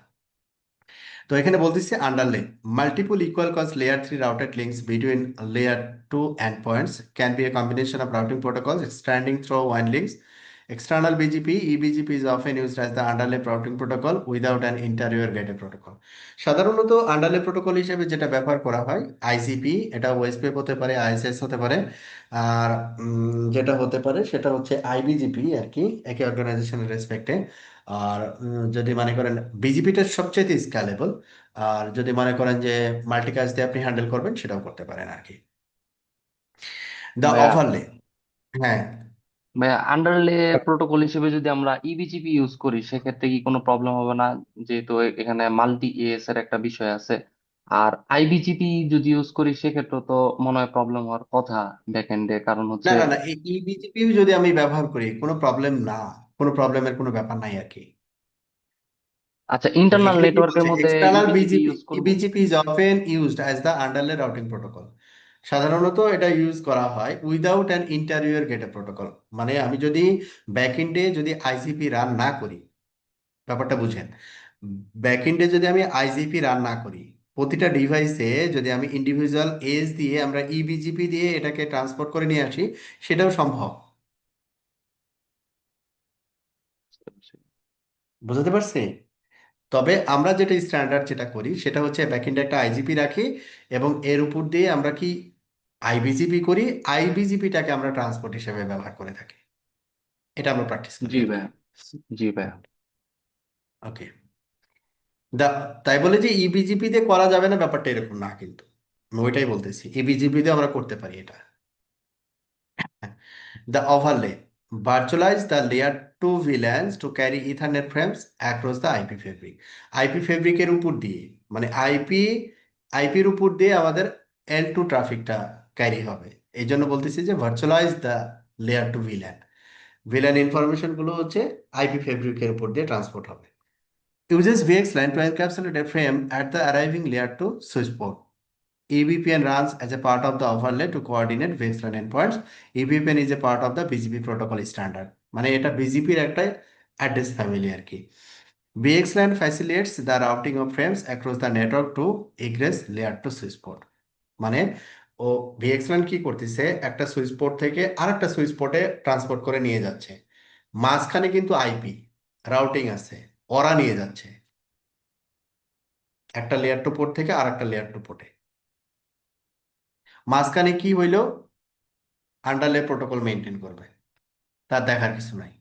তো এখানে বলতেছে underlay multiple equal cost layer 3 routed links between layer 2 end points can be a combination of routing protocols extending through one links. External BGP, EBGP is often used as the underlay routing protocol without an interior gateway protocol. সাধারণত আন্ডারলে protocol হিসেবে যেটা ব্যবহার করা হয় IGP, এটা ওয়েসপেপ হতে পারে, ISS হতে পারে, আর যেটা হতে পারে সেটা হচ্ছে আইবিজিপি আর কি, একই অর্গানাইজেশনের রেসপেক্টে। আর যদি মনে করেন বিজিপিটা সবচেয়ে স্কেলেবল, আর যদি মনে করেন যে মাল্টিকাজ দিয়ে আপনি হ্যান্ডেল করবেন, সেটাও করতে পারেন আর কি। দ্য ভাইয়া ওভারলে, হ্যাঁ। ভাইয়া আন্ডারলে প্রোটোকল হিসেবে যদি আমরা ইবিজিপি ইউজ করি সেক্ষেত্রে কি কোনো প্রবলেম হবে না? যেহেতু এখানে মাল্টি এএস এর একটা বিষয় আছে। আর আইবিজিপি যদি ইউজ করি সেক্ষেত্রে তো মনে হয় প্রবলেম হওয়ার কথা ব্যাকএন্ডে, কারণ না হচ্ছে না না, এই ইবিজিপিও যদি আমি ব্যবহার করি কোনো প্রবলেম না, কোনো প্রবলেমের কোনো ব্যাপার নাই আর কি। আচ্ছা, তো ইন্টারনাল এখানে কি নেটওয়ার্কের বলছে, মধ্যে এক্সটার্নাল ইবিজিপি বিজিপি, ইউজ করব? EBGP is often used as the underlay routing protocol. সাধারণত এটা ইউজ করা হয় without an interior gateway protocol. মানে আমি যদি ব্যাকএন্ডে যদি আইজিপি রান না করি, ব্যাপারটা বুঝেন, ব্যাকএন্ডে যদি আমি আইজিপি রান না করি, প্রতিটা ডিভাইসে যদি আমি ইন্ডিভিজুয়াল এজ দিয়ে আমরা ইবিজিপি দিয়ে এটাকে ট্রান্সপোর্ট করে নিয়ে আসি, সেটাও সম্ভব। বুঝতে পারছি? তবে আমরা যেটা স্ট্যান্ডার্ড যেটা করি সেটা হচ্ছে ব্যাকএন্ডে একটা আইজিপি রাখি, এবং এর উপর দিয়ে আমরা কি আইবিজিপি করি, আইবিজিপিটাকে আমরা ট্রান্সপোর্ট হিসেবে ব্যবহার করে থাকি। এটা আমরা প্র্যাকটিস করি জি আর কি। ভাইয়া, জি ভাইয়া। ওকে। দা তাই বলে যে ইবিজিপি দিয়ে করা যাবে না, ব্যাপারটা এরকম না কিন্তু। আমি ওইটাই বলতেছি, ইবিজিপি দিয়ে আমরা করতে পারি এটা। The overlay virtualize the layer 2 VLANs to carry Ethernet frames across the IP fabric. IP fabric এর উপর দিয়ে, মানে আইপির উপর দিয়ে আমাদের L2 ট্রাফিকটা ক্যারি হবে। এই জন্য বলতেছি যে virtualise the layer 2 VLAN। VLAN information গুলো হচ্ছে আইপি ফেব্রিকের উপর দিয়ে ট্রান্সপোর্ট হবে। Uses VXLAN to encapsulate a frame at the arriving layer 2 switch port. EVPN runs as a part of the overlay to coordinate VXLAN endpoints. EVPN is a part of the BGP protocol standard. মানে এটা বিজিপির একটা address family আর কি। VXLAN facilitates the routing of frames across the network to egress layer to switch port. মানে ও VXLAN কি করতেছে, একটা switch port থেকে আরেকটা সুইচ পোর্টে ট্রান্সপোর্ট করে নিয়ে যাচ্ছে। মাঝখানে কিন্তু আইপি রাউটিং আছে, ওরা নিয়ে যাচ্ছে একটা লেয়ার টু পোর্ট থেকে আরেকটা লেয়ার টু পোর্টে। মাঝখানে কি হইলো, আন্ডারলে প্রোটোকল মেনটেন করবে, তার দেখার কিছু নাই।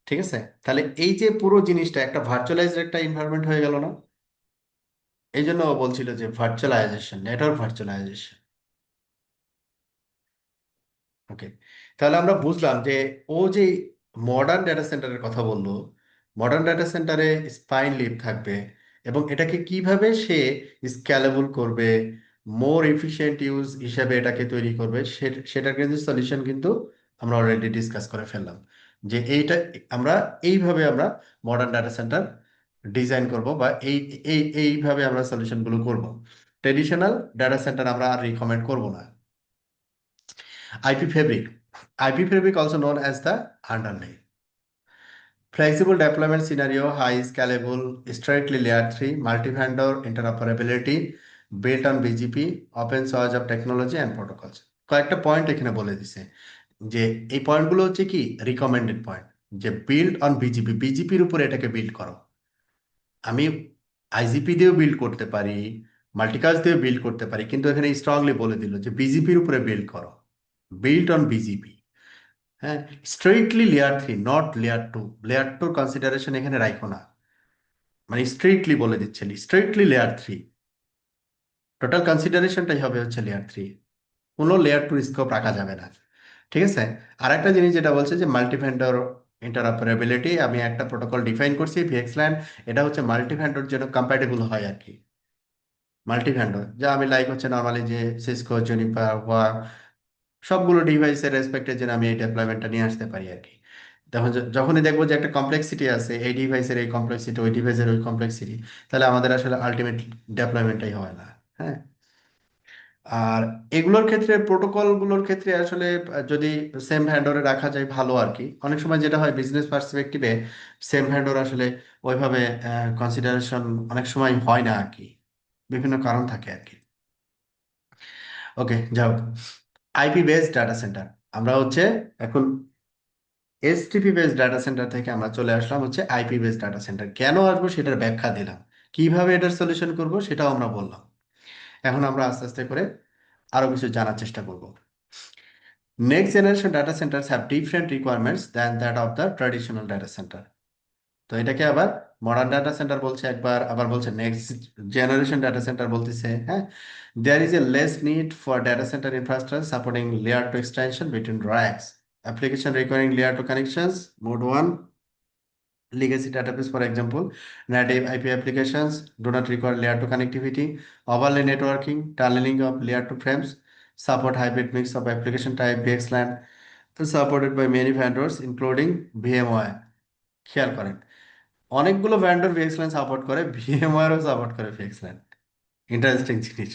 ঠিক আছে? তাহলে এই যে পুরো জিনিসটা একটা ভার্চুয়ালাইজড একটা এনভায়রনমেন্ট হয়ে গেল না? এই জন্য ও বলছিল যে ভার্চুয়ালাইজেশন, নেটওয়ার্ক ভার্চুয়ালাইজেশন। ওকে। তাহলে আমরা বুঝলাম যে ও যে মডার্ন ডেটা সেন্টারের কথা বললো, মডার্ন ডেটা সেন্টারে স্পাইন লিভ থাকবে, এবং এটাকে কিভাবে সে স্ক্যালেবল করবে, মোর এফিশিয়েন্ট ইউজ হিসেবে এটাকে তৈরি করবে, সেটার কিন্তু সলিউশন কিন্তু আমরা অলরেডি ডিসকাস করে ফেললাম। যে এইটা আমরা এইভাবে আমরা মডার্ন ডাটা সেন্টার ডিজাইন করব, বা এইভাবে আমরা সলিউশনগুলো করব। ট্রেডিশনাল ডাটা সেন্টার আমরা আর রিকমেন্ড করব না। IP fabric. IP fabric also known as the underlay. Flexible deployment scenario, high scalable, strictly layer 3, multi-vendor interoperability, built on BGP, open source of technology and protocols. কয়েকটা point এখানে বলে দিছে, যে এই পয়েন্টগুলো হচ্ছে কি রিকমেন্ডেড পয়েন্ট, যে বিল্ড অন বিজিপি, বিজিপির উপরে এটাকে বিল্ড করো। আমি আইজিপি দিয়েও বিল্ড করতে পারি, মাল্টিকাস্ট দিয়েও বিল্ড করতে পারি, কিন্তু এখানে স্ট্রংলি বলে দিল যে বিজিপির উপরে বিল্ড করো, বিল্ড অন বিজিপি। হ্যাঁ, straightly layer 3, not layer 2। Layer 2 consideration এখানে রাখো না, মানে স্ট্রেইটলি বলে দিচ্ছেন স্ট্রেইটলি লেয়ার 3, টোটাল কনসিডারেশনটাই হবে হচ্ছে লেয়ার 3, কোনো লেয়ার 2 স্কোপ রাখা যাবে না। ঠিক আছে? আর একটা জিনিস যেটা বলছে যে মাল্টি ভেন্ডর ইন্টারঅপারেবিলিটি, আমি একটা প্রোটোকল ডিফাইন করছি ভিএক্সল্যান্ড, এটা হচ্ছে মাল্টি ভেন্ডর জন্য কম্প্যাটেবল হয় আর কি। মাল্টি ভেন্ডর যা আমি লাইক হচ্ছে নর্মালি যে সিসকো, জুনিপার, ওয়া, সবগুলো ডিভাইসের রেসপেক্টের জন্য আমি এই ডেপ্লয়মেন্টটা নিয়ে আসতে পারি আর কি। তখন যখনই দেখবো যে একটা কমপ্লেক্সিটি আছে, এই ডিভাইসের এই কমপ্লেক্সিটি, ওই ডিভাইসের ওই কমপ্লেক্সিটি, তাহলে আমাদের আসলে আলটিমেট ডেপ্লয়মেন্টটাই হয় না। হ্যাঁ। আর এগুলোর ক্ষেত্রে, প্রোটোকলগুলোর ক্ষেত্রে আসলে যদি সেম ভ্যান্ডরে রাখা যায় ভালো আর কি। অনেক সময় যেটা হয় বিজনেস পার্সপেক্টিভে সেম ভ্যান্ডর আসলে ওইভাবে কনসিডারেশন অনেক সময় হয় না আর কি, বিভিন্ন কারণ থাকে আর কি। ওকে, যাও। আইপি বেসড ডাটা সেন্টার, আমরা হচ্ছে এখন এসটিপি বেসড ডাটা সেন্টার থেকে আমরা চলে আসলাম হচ্ছে আইপি বেসড ডাটা সেন্টার। কেন আসবো সেটার ব্যাখ্যা দিলাম, কিভাবে এটার সলিউশন করব সেটাও আমরা বললাম। এখন আমরা আস্তে আস্তে করে আরো কিছু জানার চেষ্টা করব। Next generation data centers have different requirements than that of the traditional data center. তো এটাকে আবার মডার্ন ডাটা সেন্টার বলছে একবার, আবার বলছে নেক্সট জেনারেশন ডাটা সেন্টার বলতেছে। হ্যাঁ, there is a less need for data centre infrastructure supporting layer two extension between racks, application requiring layer 2 connections, mode 1 legacy database, for example, native IP applications do not require layer 2 connectivity, overlay networking, tunneling of layer 2 frames, support hybrid mix of application type VXLAN, supported by many vendors including VMware. খেয়াল করেন, অনেকগুলো vendor ভিএক্সল্যান support করে, ভিএমওয়ারও support করে ভিএক্সল্যান। Interesting জিনিস।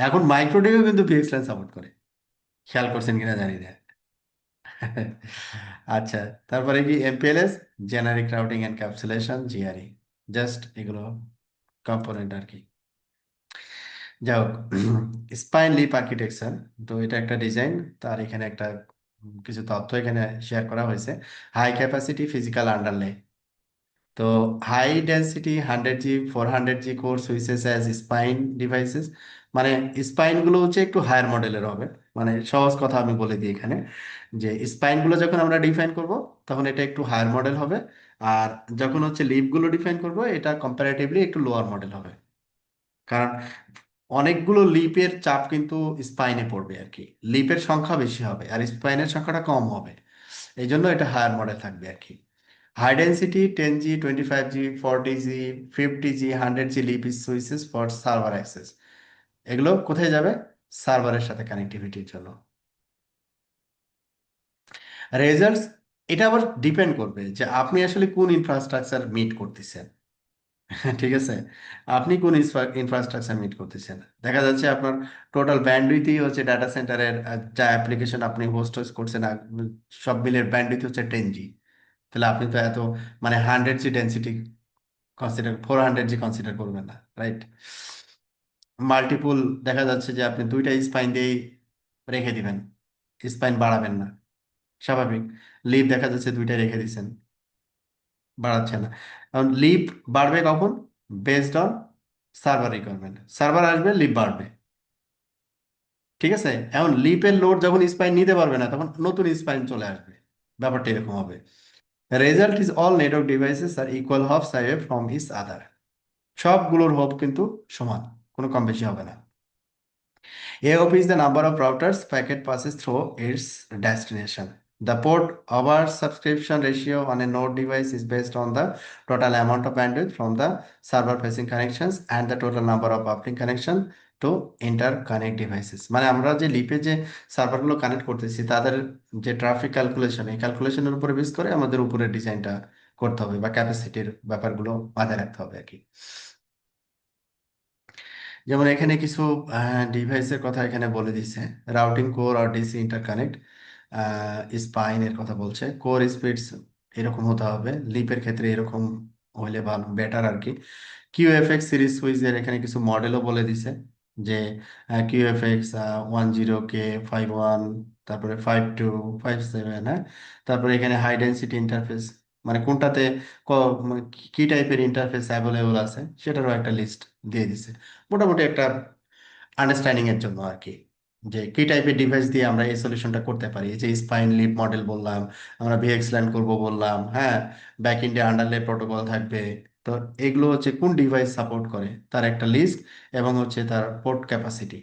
এখন মাইক্রোটিও কিন্তু ভিএক্সল্যান support করে, খেয়াল করছেন কিনা জানি না। আচ্ছা, তারপরে কি MPLS, generic routing encapsulation, GRE, just এগুলো কম্পোনেন্ট আর কি। যাই হোক, স্পাইন লিপ আর্কিটেকচার, তো এটা একটা ডিজাইন, তার এখানে একটা কিছু তথ্য এখানে শেয়ার করা হয়েছে। হাই ক্যাপাসিটি ফিজিক্যাল আন্ডারলে, তো high density 100G 400G core switches as spine devices, মানে স্পাইন গুলো হচ্ছে একটু হায়ার মডেলের হবে। মানে সহজ কথা আমি বলে দিই এখানে, যে স্পাইন গুলো যখন আমরা ডিফাইন করব তখন এটা একটু হায়ার মডেল হবে, আর যখন হচ্ছে লিফ গুলো ডিফাইন করব এটা কম্পারেটিভলি একটু লোয়ার মডেল হবে। কারণ অনেকগুলো লিপের চাপ কিন্তু স্পাইনে পড়বে আর কি, লিপের সংখ্যা বেশি হবে আর স্পাইনের সংখ্যাটা কম হবে, এই জন্য এটা হায়ার মডেল থাকবে আর কি। High density 10G 25G 40G 50G 100G leaf switches for server access, এগুলো কোথায় যাবে? সার্ভারের সাথে কানেক্টিভিটির জন্য। রেজাল্টস, এটা আবার ডিপেন্ড করবে যে আপনি আসলে কোন ইনফ্রাস্ট্রাকচার মিট করতেছেন। ঠিক আছে, আপনি কোন ইনফ্রাস্ট্রাকচার মিট করতেছেন। দেখা যাচ্ছে আপনার টোটাল ব্যান্ডউইথই হচ্ছে ডাটা সেন্টারের যা অ্যাপ্লিকেশন আপনি হোস্ট করছেন সব মিলের ব্যান্ডউইথ হচ্ছে 10G, তাহলে আপনি তো এত মানে 100G density consider, 400G consider করবেন না, রাইট? মাল্টিপুল, দেখা যাচ্ছে যে আপনি দুইটা স্পাইন দিয়েই রেখে দিবেন, স্পাইন বাড়াবেন না, স্বাভাবিক। লিভ দেখা যাচ্ছে দুইটা রেখে দিচ্ছেন, বাড়াচ্ছে না। কারণ লিভ বাড়বে কখন? Based on server requirement, server আসবে লিভ বাড়বে। ঠিক আছে, এখন লিপের লোড যখন স্পাইন নিতে পারবে না তখন নতুন স্পাইন চলে আসবে, ব্যাপারটা এরকম হবে। Result is all network devices are equal half side from each other, সবগুলোর হোপ কিন্তু সমান, কোনো কম বেশি হবে না। AOP is the number of routers packet passes through its destination. The port over subscription ratio on a node device is based on the total amount of bandwidth from the server facing connections and the total number of uplink connection to interconnect devices. মানে আমরা যে লিপে যে সার্ভারগুলো connect করতেছি তাদের যে traffic calculation, এই ক্যালকুলেশনের উপরে base করে আমাদের উপরের ডিজাইনটা করতে হবে বা ক্যাপাসিটির ব্যাপারগুলো মাথায় রাখতে হবে আর কি। যেমন এখানে কিছু ডিভাইসের কথা এখানে বলে দিছে। রাউটিং কোর আর ডিসি ইন্টারকানেক্ট, স্পাইনের কথা বলছে, কোর স্পিডস এরকম হতে হবে, লিপের ক্ষেত্রে এরকম হইলে ভালো, বেটার আর কি। কিউএফএক্স সিরিজ সুইচের এখানে কিছু মডেলও বলে দিছে, যে কিউএফএক্স 10K 51, তারপরে 52 57, হ্যাঁ। তারপরে এখানে হাই ডেন্সিটি ইন্টারফেস, মানে কোনটাতে মানে কি টাইপের ইন্টারফেস অ্যাভেলেবল আছে সেটারও একটা লিস্ট দিয়ে দিছে, মোটামুটি একটা আন্ডারস্ট্যান্ডিং এর জন্য আর কি, যে কি টাইপের ডিভাইস দিয়ে আমরা এই সলিউশনটা করতে পারি। এই যে স্পাইন লিপ মডেল বললাম, আমরা ভিএক্সল্যান করব বললাম, হ্যাঁ, ব্যাক এন্ডে আন্ডারলে প্রোটোকল থাকবে। তো এগুলো হচ্ছে কোন ডিভাইস সাপোর্ট করে তার একটা লিস্ট, এবং হচ্ছে তার পোর্ট ক্যাপাসিটি,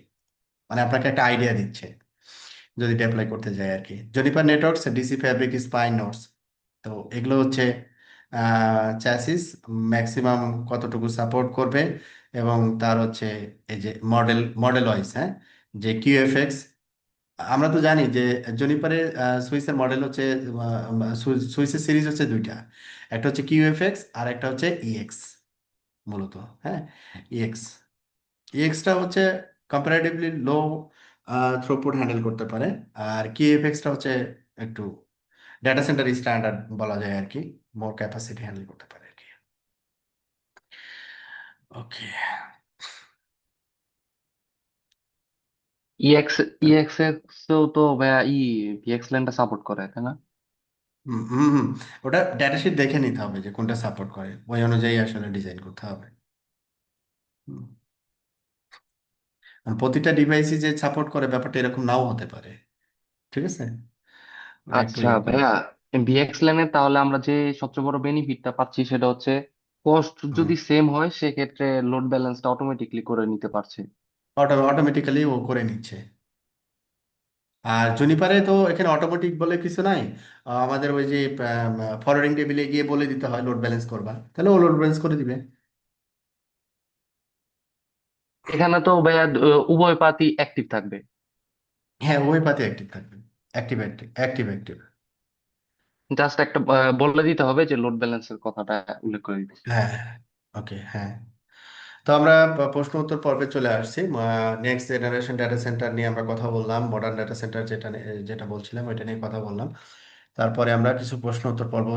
মানে আপনাকে একটা আইডিয়া দিচ্ছে যদি অ্যাপ্লাই করতে যায় আর কি। Juniper networks DC fabric spine nodes, তো এগুলো হচ্ছে চ্যাসিস ম্যাক্সিমাম কতটুকু সাপোর্ট করবে, এবং তার হচ্ছে এই যে মডেল ওয়াইজ, হ্যাঁ, যে কিউএফএক্স। আমরা তো জানি যে জুনিপারের সুইসের মডেল হচ্ছে সুইসের সিরিজ হচ্ছে দুইটা, একটা হচ্ছে কিউএফএক্স আর একটা হচ্ছে ইএক্স মূলত, হ্যাঁ, ইএক্স। ইএক্সটা হচ্ছে কম্পারেটিভলি লো থ্রুপুট হ্যান্ডেল করতে পারে, আর কিউএফএক্সটা হচ্ছে একটু ডেটা সেন্টার স্ট্যান্ডার্ড বলা যায় আর কি, মোর ক্যাপাসিটি হ্যান্ডেল করতে পারে আর কি। ওকে। ইএক্স ইএক্সএক্সও তো ভাইয়া ভিএক্স ল্যান্ডটা সাপোর্ট করে, তাই না? হুম হুম হুম। ওটা ডেটা শিট দেখে নিতে হবে যে কোনটা সাপোর্ট করে, ওই অনুযায়ী আসলে ডিজাইন করতে হবে। হুম। আর প্রতিটা ডিভাইসই যে সাপোর্ট করে ব্যাপারটা এরকম নাও হতে পারে, ঠিক আছে, ওটা একটু আচ্ছা ইয়ে করে। ভাইয়া, ভিএক্স ল্যানে তাহলে আমরা যে সবচেয়ে বড় বেনিফিটটা পাচ্ছি সেটা হচ্ছে কস্ট হুম। যদি সেম হয় সেক্ষেত্রে লোড ব্যালেন্সটা অটোমেটিকলি করে নিতে পারছে। অটোমেটিক্যালি ও করে নিচ্ছে। আর জুনিপারে তো এখানে অটোমেটিক বলে কিছু নাই, আমাদের ওই যে ফরওয়ার্ডিং টেবিলে গিয়ে বলে দিতে হয় লোড ব্যালেন্স করবা, তাহলে ও লোড ব্যালেন্স করে দিবে। এখানে তো ভাইয়া উভয় পাতই অ্যাক্টিভ থাকবে। হ্যাঁ, উভয় পাতে অ্যাক্টিভ থাকবে, active active active active. Just একটা বলে দিতে হবে যে লোড ব্যালেন্সের কথাটা উল্লেখ করে দিতে। হ্যাঁ। ওকে, হ্যাঁ। তো আমরা প্রশ্ন উত্তর পর্বে চলে আসছি। নেক্সট জেনারেশন ডাটা সেন্টার নিয়ে আমরা কথা বললাম, মডার্ন ডাটা সেন্টার যেটা বলছিলাম ওইটা নিয়ে কথা বললাম। তারপরে আমরা কিছু প্রশ্ন উত্তর পর্ব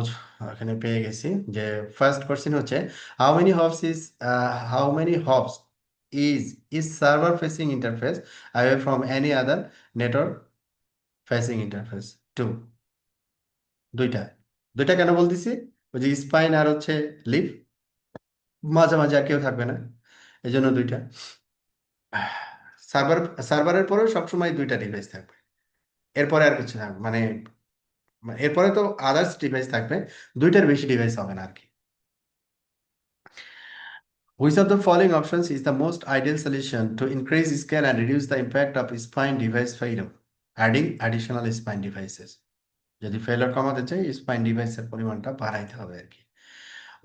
এখানে পেয়ে গেছি। যে ফার্স্ট কোশ্চেন হচ্ছে, how many hops is how many hops is is server facing interface away from any other network facing interface? Two. দুইটা। দুইটা কেন বলতেছি? ওই যে স্পাইন আর হচ্ছে লিফ, মাঝামাঝি আর কেউ থাকবে না, এই জন্য দুইটা। সার্ভার সার্ভারের পরেও সবসময় দুইটা ডিভাইস থাকবে, এরপরে আর কিছু থাকবে এরপরে তো আদার্স ডিভাইস থাকবে, দুইটার বেশি ডিভাইস হবে না আর কি। Which of the following options is the most ideal solution to increase scale and reduce the impact of spine device failure? Adding additional spine devices. যদি ফেলার কমাতে চাই স্পাইন ডিভাইসের পরিমাণটা বাড়াইতে হবে আর কি।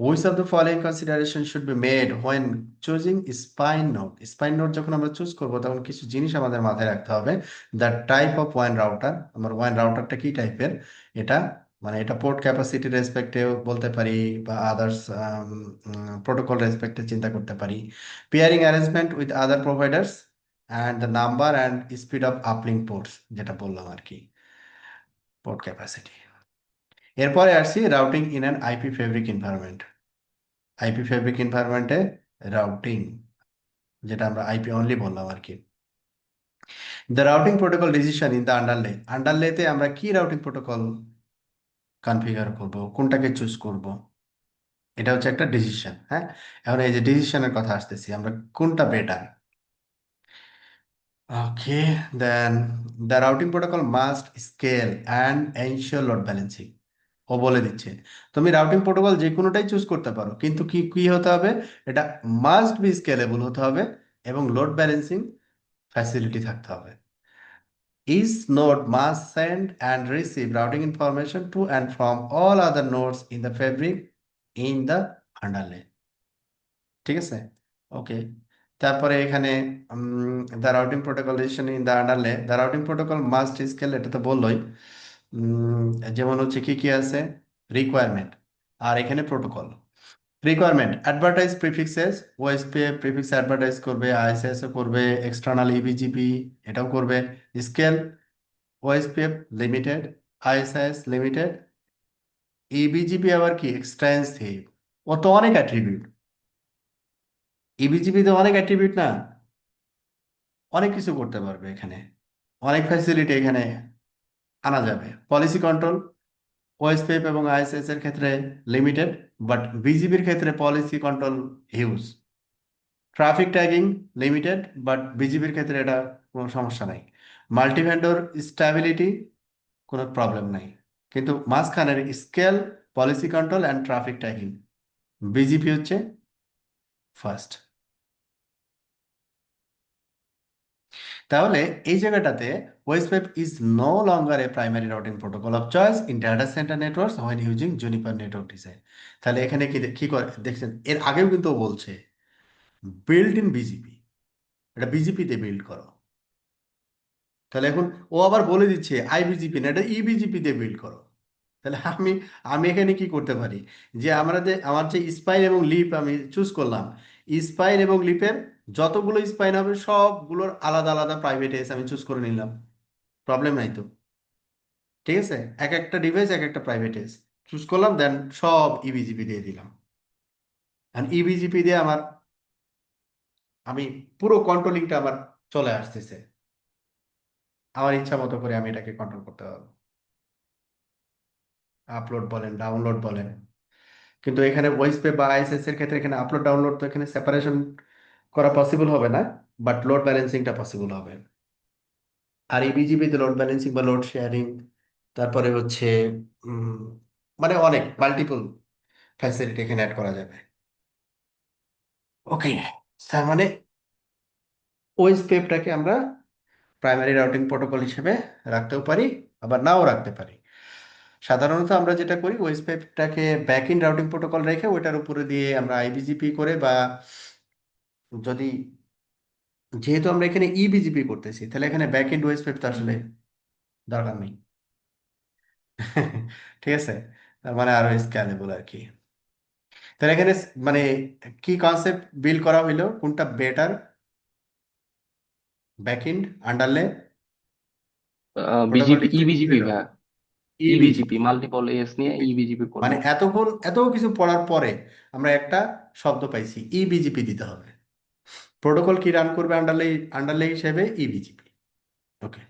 Which of the following consideration should be made when choosing spine node? Spine node যখন আমরা চুজ করব তখন কিছু জিনিস আমাদের মাথায় রাখতে হবে। The type of one router, আমার ওয়ান রাউটারটা কি টাইপের, এটা মানে এটা পোর্ট ক্যাপাসিটি রেসপেক্টে বলতে পারি, বা আদার্স প্রোটোকল রেসপেক্টে চিন্তা করতে পারি। Peering arrangement with other providers, and the number and speed of uplink ports, যেটা বললাম আর কি, পোর্ট ক্যাপাসিটি। এরপরে আসছি routing in an IP fabric environment. IP fabric এনভায়রনমেন্টে রাউটিং, যেটা আমরা আইপি অনলি বললাম আর কি। The routing protocol decision in the আন্ডারলেতে আমরা কি রাউটিং প্রোটোকল কনফিগার করব, কোনটাকে চুজ করব, এটা হচ্ছে একটা ডিসিশন, হ্যাঁ। এখন এই যে ডিসিশনের কথা আসতেছি, আমরা কোনটা better. Okay, then the routing protocol must scale and ensure load balancing. ও বলে দিচ্ছে তুমি রাউটিং প্রোটোকল যে কোনোটাই চুজ করতে পারো, কিন্তু কি কি হতে হবে, এটা মাস্ট বি স্কেলেবল হতে হবে এবং লোড ব্যালেন্সিং ফ্যাসিলিটি থাকতে হবে। Each node must send and receive routing information to and from all other nodes in the fabric in the underlay, ঠিক আছে। ওকে, তারপরে এখানে the routing protocol decision in the underlay, the routing protocol must scale, এটা তো বললোই। উম, যেমন হচ্ছে কি কি আছে, রিকোয়ারমেন্ট আর এখানে protocol. Requirement advertise prefixes, OSPF prefix advertise করবে, আইএসএস করবে, এক্সটার্নাল ইবিজিপি এটাও করবে। Scale OSPF limited, IS-IS limited, EBGP আবার কি এক্সটেন্সিভ, ও তো অনেক অ্যাট্রিবিউট, ইবিজিপি তো অনেক অ্যাট্রিবিউট না, অনেক কিছু করতে পারবে এখানে, অনেক ফ্যাসিলিটি এখানে আনা যাবে। পলিসি কন্ট্রোল ওএসপিএফ এবং আইএসএস এর ক্ষেত্রে লিমিটেড, বাট বিজিবির ক্ষেত্রে policy control huge. Traffic tagging limited, but বিজিবির ক্ষেত্রে এটা কোনো সমস্যা নাই। মাল্টি ভেন্ডর স্ট্যাবিলিটি কোনো প্রবলেম নাই, কিন্তু মাঝখানের scale, policy control and traffic tracking, BGP হচ্ছে ফার্স্ট। তাহলে এই জায়গাটাতে OSPF is no longer a primary routing protocol of choice in data centre networks when using Juniper network design. তাহলে এখানে কি করে দেখছেন, এর আগেও কিন্তু ও বলছে বিল্ড ইন বিজিপি, এটা বিজিপিতে বিল্ড করো। তাহলে এখন ও আবার বলে দিচ্ছে আইবিজিপি না, এটা ইবিজিপি দিয়ে বিল্ড করো। তাহলে আমি আমি এখানে কি করতে পারি, যে আমরা যে আমার যে স্পাইন এবং লিপ আমি চুজ করলাম, স্পাইন এবং লিপের যতগুলো স্পাইন হবে সবগুলোর আলাদা আলাদা প্রাইভেট এস আমি চুজ করে নিলাম, প্রবলেম নাই তো। ঠিক আছে, এক একটা ডিভাইস এক একটা প্রাইভেট এস চুজ করলাম, দেন সব ইবিজিপি দিয়ে দিলাম। আর ইবিজিপি দিয়ে আমার আমি পুরো কন্ট্রোলিংটা আমার চলে আসতেছে, আমার ইচ্ছা মতো করে আমি এটাকে কন্ট্রোল করতে পারবো, আপলোড বলেন ডাউনলোড বলেন। কিন্তু এখানে ভয়েস পে বা আইএসএস এর ক্ষেত্রে এখানে আপলোড ডাউনলোড তো এখানে সেপারেশন করা পসিবল হবে না, বাট লোড ব্যালেন্সিংটা পসিবল হবে। আর এই বিজিবিতে লোড ব্যালেন্সিং বা লোড শেয়ারিং, তারপরে হচ্ছে উম, মানে অনেক মাল্টিপল ফ্যাসিলিটি এখানে অ্যাড করা যাবে। ওকে, তার মানে ওএস পেপটাকে আমরা প্রাইমারি রাউটিং প্রোটোকল হিসেবে রাখতেও পারি, আবার নাও রাখতে পারি। সাধারণত আমরা যেটা করি ওএস পেপটাকে ব্যাক ইন রাউটিং প্রোটোকল রেখে ওইটার উপরে দিয়ে আমরা আইবিজিপি করে, বা যদি যেহেতু আমরা এখানে ইবিজিপি করতেছি তাহলে এখানে ব্যাক এন্ড ওয়েস পেপ তো আসলে দরকার নেই। ঠিক আছে, তার মানে আরো স্ক্যালেবল আর কি। তাহলে এখানে মানে কি কনসেপ্ট বিল্ড করা হইলো, কোনটা বেটার, ব্যাক এন্ড আন্ডারলে বিজিপি প্রোটোকলটি কোনটা ইবিজিপি বেটার? ভাইয়া, ইবিজিপি ইবিজিপি। মাল্টিপল এস নিয়ে ইবিজিপি করব। মানে এতক্ষণ এত কিছু পড়ার পরে আমরা একটা শব্দ পাইছি, ইবিজিপি দিতে হবে। প্রোটোকল কি রান করবে আন্ডারলে, আন্ডারলে হিসেবে ইবিজিপি। ওকে,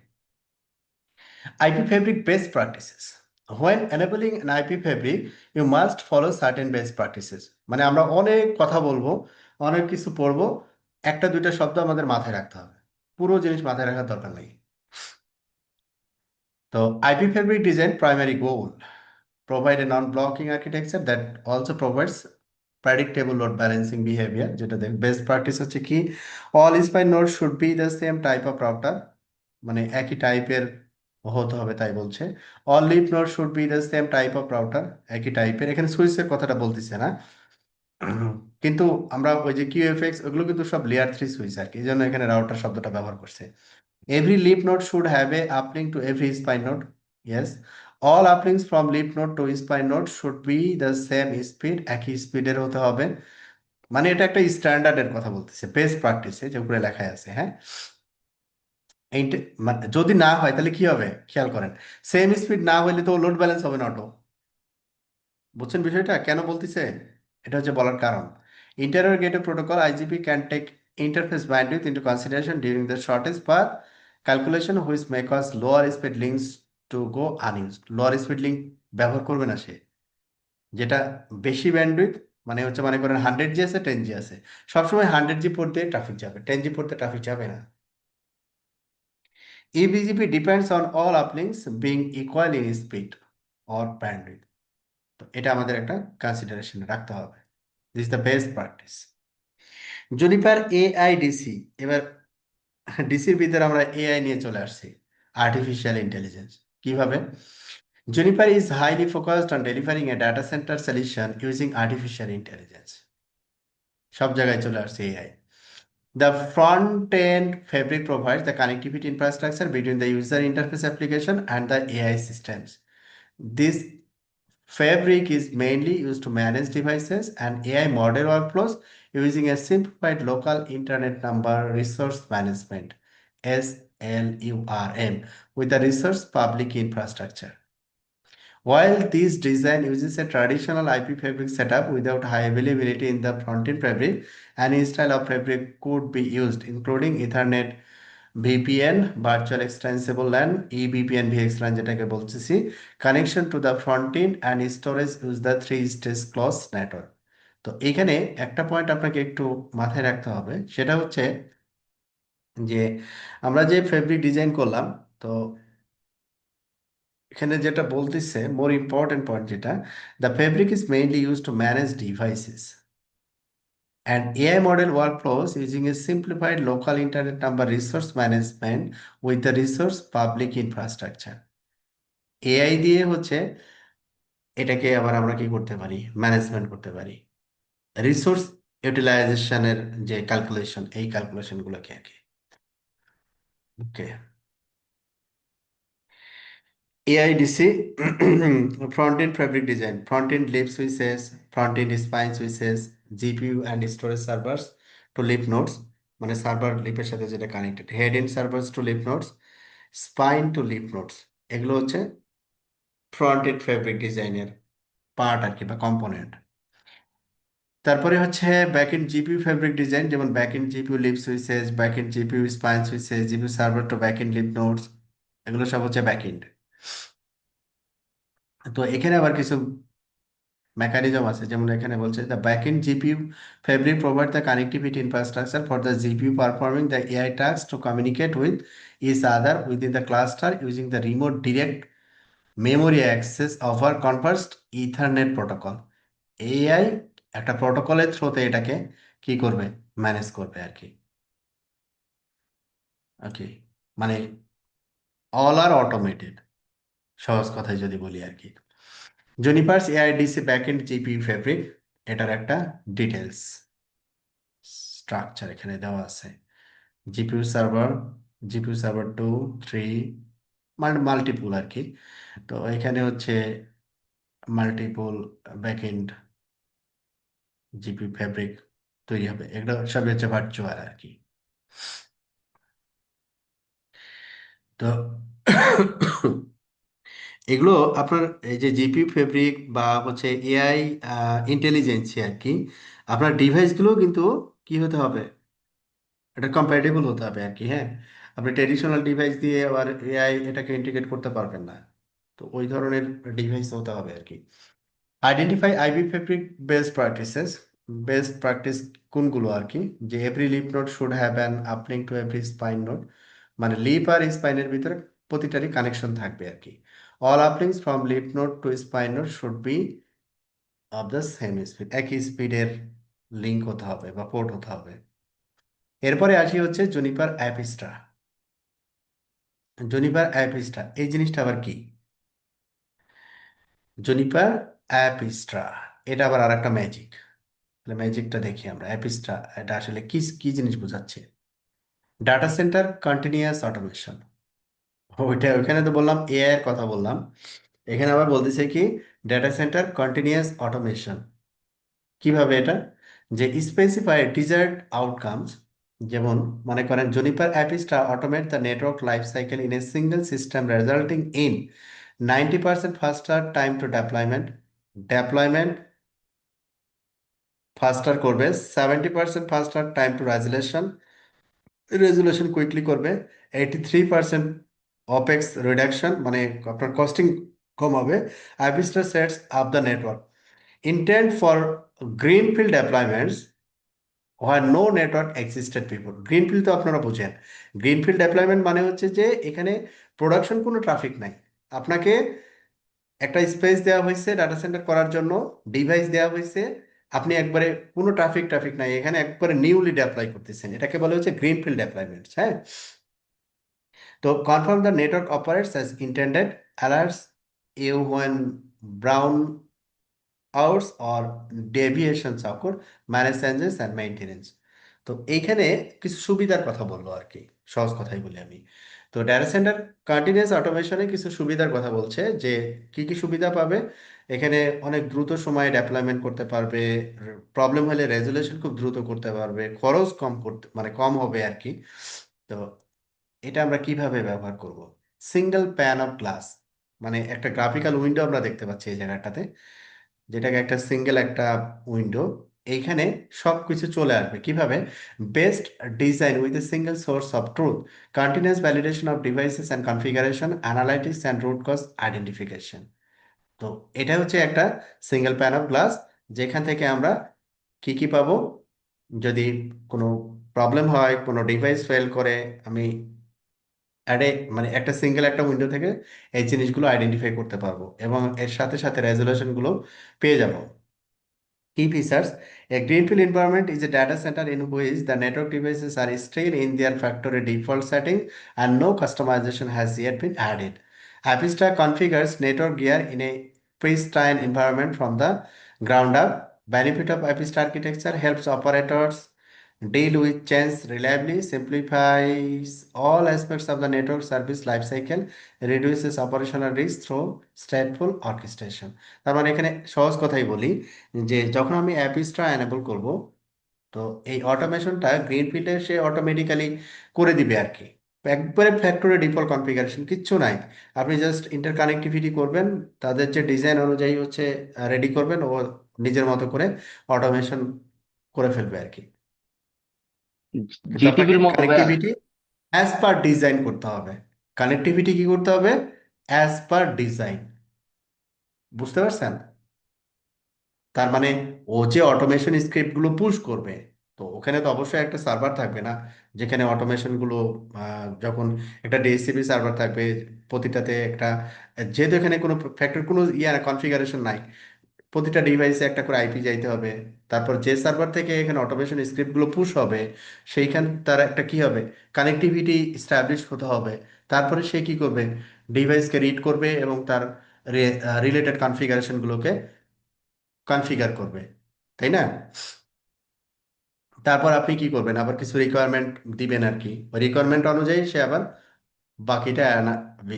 IP Fabric best practices. When enabling an IP fabric, you must follow certain best practices. মানে আমরা অনেক কথা বলবো, অনেক কিছু পড়বো, একটা দুইটা শব্দ আমাদের মাথায় রাখতে হবে, পুরো জিনিস মাথায় রাখার দরকার নেই। তো IP fabric design primary goal, provide a non-blocking architecture that also provides predictable load balancing behavior, যেটা বেস্ট প্র্যাকটিস হচ্ছে কি, all spine nodes should be the same type of router, মানে একই টাইপের হতে হবে তাই বলছে। All leaf node should be the same type of router, একই টাইপের, এখানে সুইচের কথাটা বলতেছে না। কিন্তু আমরা ওই যে কিউএফএক্স ওগুলো কিন্তু সব লেয়ার 3 সুইচ আর কি, এই জন্য এখানে রাউটার শব্দটা ব্যবহার করছে। Every leaf node should have a uplink to every spine node, yes. All uplinks from leaf node to spine node should be the same speed, একই স্পিডের হতে হবে। মানে এটা একটা স্ট্যান্ডার্ডের কথা বলতেছে, বেস্ট প্র্যাকটিসে যে উপরে লেখা আছে, হ্যাঁ। যদি না হয় তাহলে কি হবে খেয়াল করেন, সেম স্পিড না হলে তো লোড ব্যালেন্স হবে না অটো। বুঝছেন বিষয়টা কেন বলতেছে, এটা হচ্ছে বলার কারণ। Interrogated protocol IGP can take interface bandwidth into consideration during the shortest path calculation which may cause lower speed links to go unused. Lower speed link ব্যবহার করবে না সে, যেটা বেশি ব্যান্ডউইথ, মানে হচ্ছে মনে করেন 100 জি আছে 10 জি আছে, সবসময় 100 জি পড়তে ট্রাফিক যাবে, 10 জি পড়তে ট্রাফিক যাবে না। eBGP depends on all uplinks being equal in speed or bandwidth. তো এটা আমাদের একটা কনসিডারেশন রাখতে হবে। This is the best practice. Juniper AIDC, এবার ডিসির ভিতরে আমরা এআই নিয়ে চলে আসছি, আর্টিফিশিয়াল ইন্টেলিজেন্স। কিভাবে? Juniper is highly focused on delivering a data center solution using artificial intelligence. সব জায়গায় চলে আসছে AI. The front-end fabric provides the connectivity infrastructure between the user interface application and the AI systems. This fabric is mainly used to manage devices and AI model workflows using a simplified local internet number resource management SLURM with the resource public infrastructure. While this design uses a traditional IP fabric setup without high availability in the front-end fabric, any style of fabric could be used, including Ethernet, VPN, Virtual Extensible LAN, eVPN, VXLAN যেটাকে বলতেছি, connection to the front-end and storage use the three-stage closed network. তো এখানে একটা point আপনাকে একটু মাথায় রাখতে হবে, সেটা হচ্ছে যে আমরা যে ফেব্রিক ডিজাইন করলাম, তো এখানে যেটা বলতেছে মোর ইম্পর্টেন্ট পয়েন্ট যেটা, the fabric is mainly use to manage devices And AI model workflows using a simplified local internet number resource management with the resource public infrastructure. AI দিয়ে হচ্ছে এটাকে আবার আমরা কি করতে পারি, ম্যানেজমেন্ট করতে পারি, রিসোর্স ইউটিলাইজেশনের যে ক্যালকুলেশন, এই ক্যালকুলেশন গুলোকে আর কি। ওকে, এআইডিসি front end fabric design, front end lib switches, front end spine switches, GPU and storage servers to lib nodes, মানে সার্ভার লিপের সাথে যেটা connected, head end servers to leaf nodes, spine to leaf nodes, এগুলো হচ্ছে front end fabric ডিজাইনের part আর কি, বা কম্পোনেন্ট। তারপরে হচ্ছে back end GPU fabric design, যেমন back end GPU leaf switches, back end GPU spine switches, GPU server to back end leaf nodes, এগুলো সব হচ্ছে ব্যাক এন্ড। তো এখানে আবার কিছু মেকানিজম আছে, যেমন এখানে বলছে the back end GPU fabric provide the connectivity infrastructure for the GPU performing the AI task to communicate with each other within the cluster using the remote direct memory access over converged ethernet protocol. AI একটা প্রোটোকলের থ্রুতে এটাকে কি করবে, manage করবে আর কি। ওকে, মানে all আর automated, সহজ কথায় যদি বলি আর কি। Juniper's AIDC backend GPU fabric, এটার একটা ডিটেলস স্ট্রাকচার এখানে দেওয়া আছে। GPU server, GPU server 2 3, multiple আর কি। তো এখানে হচ্ছে মাল্টিপুল ব্যাকএন্ড জিপিইউ ফেব্রিক তৈরি হবে, এগুলো সবই হচ্ছে ভার্চুয়াল আর কি। তো এগুলো আপনার এই যে জিপিইউ ফেব্রিক বা হচ্ছে এআই ইন্টেলিজেন্সি আর কি, আপনার ডিভাইসগুলো কিন্তু কি হতে হবে, এটা কম্প্যাটিবল হতে হবে আর কি। হ্যাঁ, আপনি ট্রেডিশনাল ডিভাইস দিয়ে আবার এআই এটাকে ইন্টিগ্রেট করতে পারবেন না, তো ওই ধরনের ডিভাইস হতে হবে আর কি। Identify IB fabric best practices, best practice কোনগুলো আর কি, যে every leaf node should have an uplink to every spine node, মানে লিপ আর স্পাইনের ভিতরে প্রতিটারই কানেকশন থাকবে আর কি। All uplinks from leaf node to spine node should be of the same speed, একই স্পিডের লিঙ্ক হতে হবে বা পোর্ট হতে হবে। এরপরে আসি হচ্ছে জুনিপার অ্যাপিস্ট্রা। জুনিপার অ্যাপিস্ট্রা এই জিনিসটা আবার কি, জুনিপার অ্যাপিস্ট্রা এটা আবার আর একটা ম্যাজিক। তাহলে ম্যাজিকটা দেখি আমরা, অ্যাপিস্ট্রা এটা আসলে কি কি জিনিস বোঝাচ্ছে। ডাটা সেন্টার কন্টিনিউয়াস অটোমেশন, ওইটা ওইখানে তো বললাম এআই এর কথা বললাম, এখানে আবার বলতেছে কি ডেটা সেন্টার কন্টিনিউয়াস অটোমেশন। কিভাবে এটা, যে স্পেসিফাই ডিজায়ার্ড আউটকামস, যেমন মনে করেন Juniper Apstra automate the network life cycle in a single system resulting in 90% faster time to deployment, deployment faster করবে, 70% faster time to resolution, resolution quickly করবে, 83% OpEx reduction, মানে আপনার কস্টিং কম হবে। Apstra sets up the network intent for greenfield deployments where no network existed before। Greenfield তো আপনারা বুঝেন, greenfield deployment মানে হচ্ছে যে এখানে প্রোডাকশন কোনো ট্রাফিক নাই, আপনাকে একটা স্পেস দেওয়া হয়েছে ডাটা সেন্টার করার জন্য, ডিভাইস দেওয়া হয়েছে, আপনি একবারে কোনো ট্রাফিক নাই, এখানে একবারে নিউলি ডেপ্লয় করতেছেন, এটাকে বলা হচ্ছে গ্রিনফিল্ড ডেপ্লয়মেন্ট। হ্যাঁ, তো confirm the network operates as intended, alerts you when brownouts or deviations occur, manage changes and maintenance. তো এইখানে কিছু সুবিধার কথা বলবো আর কি, সহজ কথাই বলি আমি। তো ডেটা সেন্টার কন্টিনিউয়াস অটোমেশনে কিছু সুবিধার কথা বলছে, যে কি কি সুবিধা পাবে এখানে, অনেক দ্রুত সময়ে ডেপ্লয়মেন্ট করতে পারবে, প্রবলেম হলে রেজুলেশন খুব দ্রুত করতে পারবে, খরচ কম করতে মানে কম হবে আর কি। তো এটা আমরা কিভাবে ব্যবহার করব, সিঙ্গেল প্যান অফ গ্লাস, মানে একটা গ্রাফিক্যাল উইন্ডো আমরা দেখতে পাচ্ছি এই জায়গাটাতে, যেটাকে একটা সিঙ্গেল একটা উইন্ডো, এইখানে সব কিছু চলে আসবে কিভাবে, best design with a single source of truth, continuous validation of devices and configuration, analytics and root cause identification. তো এটা হচ্ছে একটা সিঙ্গেল প্যান অফ গ্লাস, যেখান থেকে আমরা কি কি পাবো, যদি কোনো প্রবলেম হয়, কোনো ডিভাইস ফেল করে, আমি অ্যাডে মানে একটা সিঙ্গেল একটা উইন্ডো থেকে এই জিনিসগুলো আইডেন্টিফাই করতে পারবো, এবং এর সাথে সাথে রেজলিউশন গুলো পেয়ে যাব। কি features, A greenfield environment is a data center in which the network devices are still in their factory default setting and no customization has yet been added. Apista configures network gear in a pristine environment from the ground up. Benefit of Apista architecture helps operators deal with change reliably, simplifies all aspects of the network service lifecycle, reduces operational risk through stateful orchestration. তার মানে এখানে সহজ কথাই বলি যে যখন আমি অ্যাপিসটা enable করব, তো এই অটোমেশনটা গ্রিনফিল্ডে সে অটোমেটিক্যালি করে দিবে আর কি। একবারে ফ্যাক্টরি ডিফল্ট কনফিগারেশন কিচ্ছু নাই। আপনি জাস্ট ইন্টারকানেক্টিভিটি করবেন, তাদের যে ডিজাইন অনুযায়ী হচ্ছে রেডি করবেন, ও নিজের মতো করে অটোমেশন করে ফেলবে আর কি। কিন্তু আপনাকে জিটিপির মতো ভাইয়া। কানেক্টিভিটি অ্যাজ পার ডিজাইন করতে হবে। কানেক্টিভিটি কি করতে হবে? As per design. বুঝতে পারছেন? তার মানে ও যে অটোমেশন স্ক্রিপ্ট গুলো পুশ করবে, তো ওখানে তো অবশ্যই একটা সার্ভার থাকবে না, যেখানে অটোমেশন গুলো যখন একটা ডিএসসিপি সার্ভার থাকবে প্রতিটাতে একটা, যেহেতু এখানে কোনো ফ্যাক্টর কোনো কনফিগারেশন নাই, প্রতিটা ডিভাইসে একটা করে আইপি যাইতে হবে। তারপর যে সার্ভার থেকে এখানে অটোমেশন স্ক্রিপ্টগুলো পুশ হবে, সেইখান তার একটা কি হবে, কানেক্টিভিটি স্ট্যাবলিশ হতে হবে। তারপরে সে কি করবে, ডিভাইসকে রিড করবে এবং তার রিলেটেড কনফিগারেশনগুলোকে কনফিগার করবে, তাই না? তারপর আপনি কি করবেন, আবার কিছু রিকোয়ারমেন্ট দিবেন আর কি, রিকোয়ারমেন্ট অনুযায়ী সে আবার বাকিটা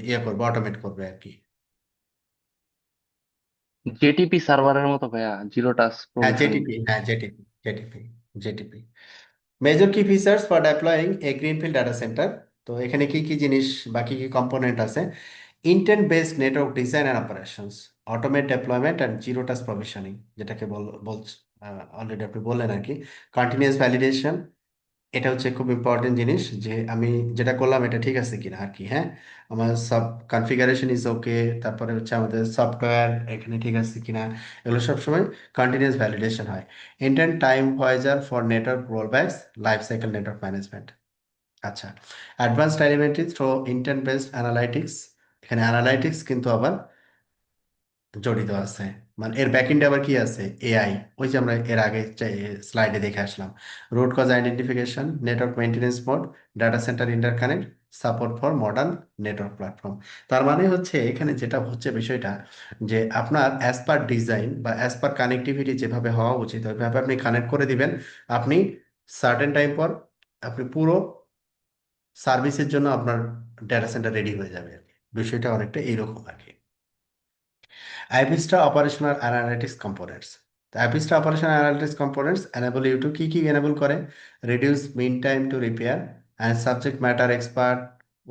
ইয়ে করবে, অটোমেট করবে আর কি। জেটিপি সার্ভারের মতো ভাইয়া, জিরো টাস্ক হ্যাঁ প্রভিশনিং। জেটিপি, হ্যাঁ জেটিপি, জেটিপি। মেজর কি features for deploying a greenfield data center. তো এখানে কি কি জিনিস বা কি কি কম্পোনেন্ট আছে? Intent based network design and operations, automate deployment and zero task provisioning, যেটাকে অলরেডি আপনি বললেন আর কি। কন্টিনিউয়াস ভ্যালিডেশন, এটা হচ্ছে খুব ইম্পর্টেন্ট জিনিস, যে আমি যেটা করলাম এটা ঠিক আছে কিনা আর কি। হ্যাঁ, আমার সব কনফিগারেশন ইজ ওকে, তারপরে হচ্ছে আমাদের সফটওয়্যার এখানে ঠিক আছে কিনা, এগুলো সবসময় কন্টিনিউয়াস ভ্যালিডেশন হয়। Intent time voyager for network rollbacks, life cycle network management. আচ্ছা, advance telemetry through intent based analytics, এখানে অ্যানালাইটিক্স কিন্তু আবার জড়িত আছে। মানে এর ব্যাকএন্ডে আবার কি আছে, এআই। ওই যে আমরা এর আগে স্লাইডে দেখে আসলাম, root cause identification, network maintenance mode, data center interconnect, support for modern network platform. তার মানে হচ্ছে এখানে যেটা হচ্ছে বিষয়টা, যে আপনার অ্যাজ পার ডিজাইন বা অ্যাজ পার কানেক্টিভিটি যেভাবে হওয়া উচিত ওইভাবে আপনি কানেক্ট করে দিবেন। আপনি সার্টেন টাইম পর আপনি পুরো সার্ভিসের জন্য আপনার ডেটা সেন্টার রেডি হয়ে যাবে আর কি। বিষয়টা অনেকটা এইরকম আর কি। Ipstra operational analytics components. The Ipstra operational analytics components enable you to কি enable করে, reduce mean time to repair and subject matter expert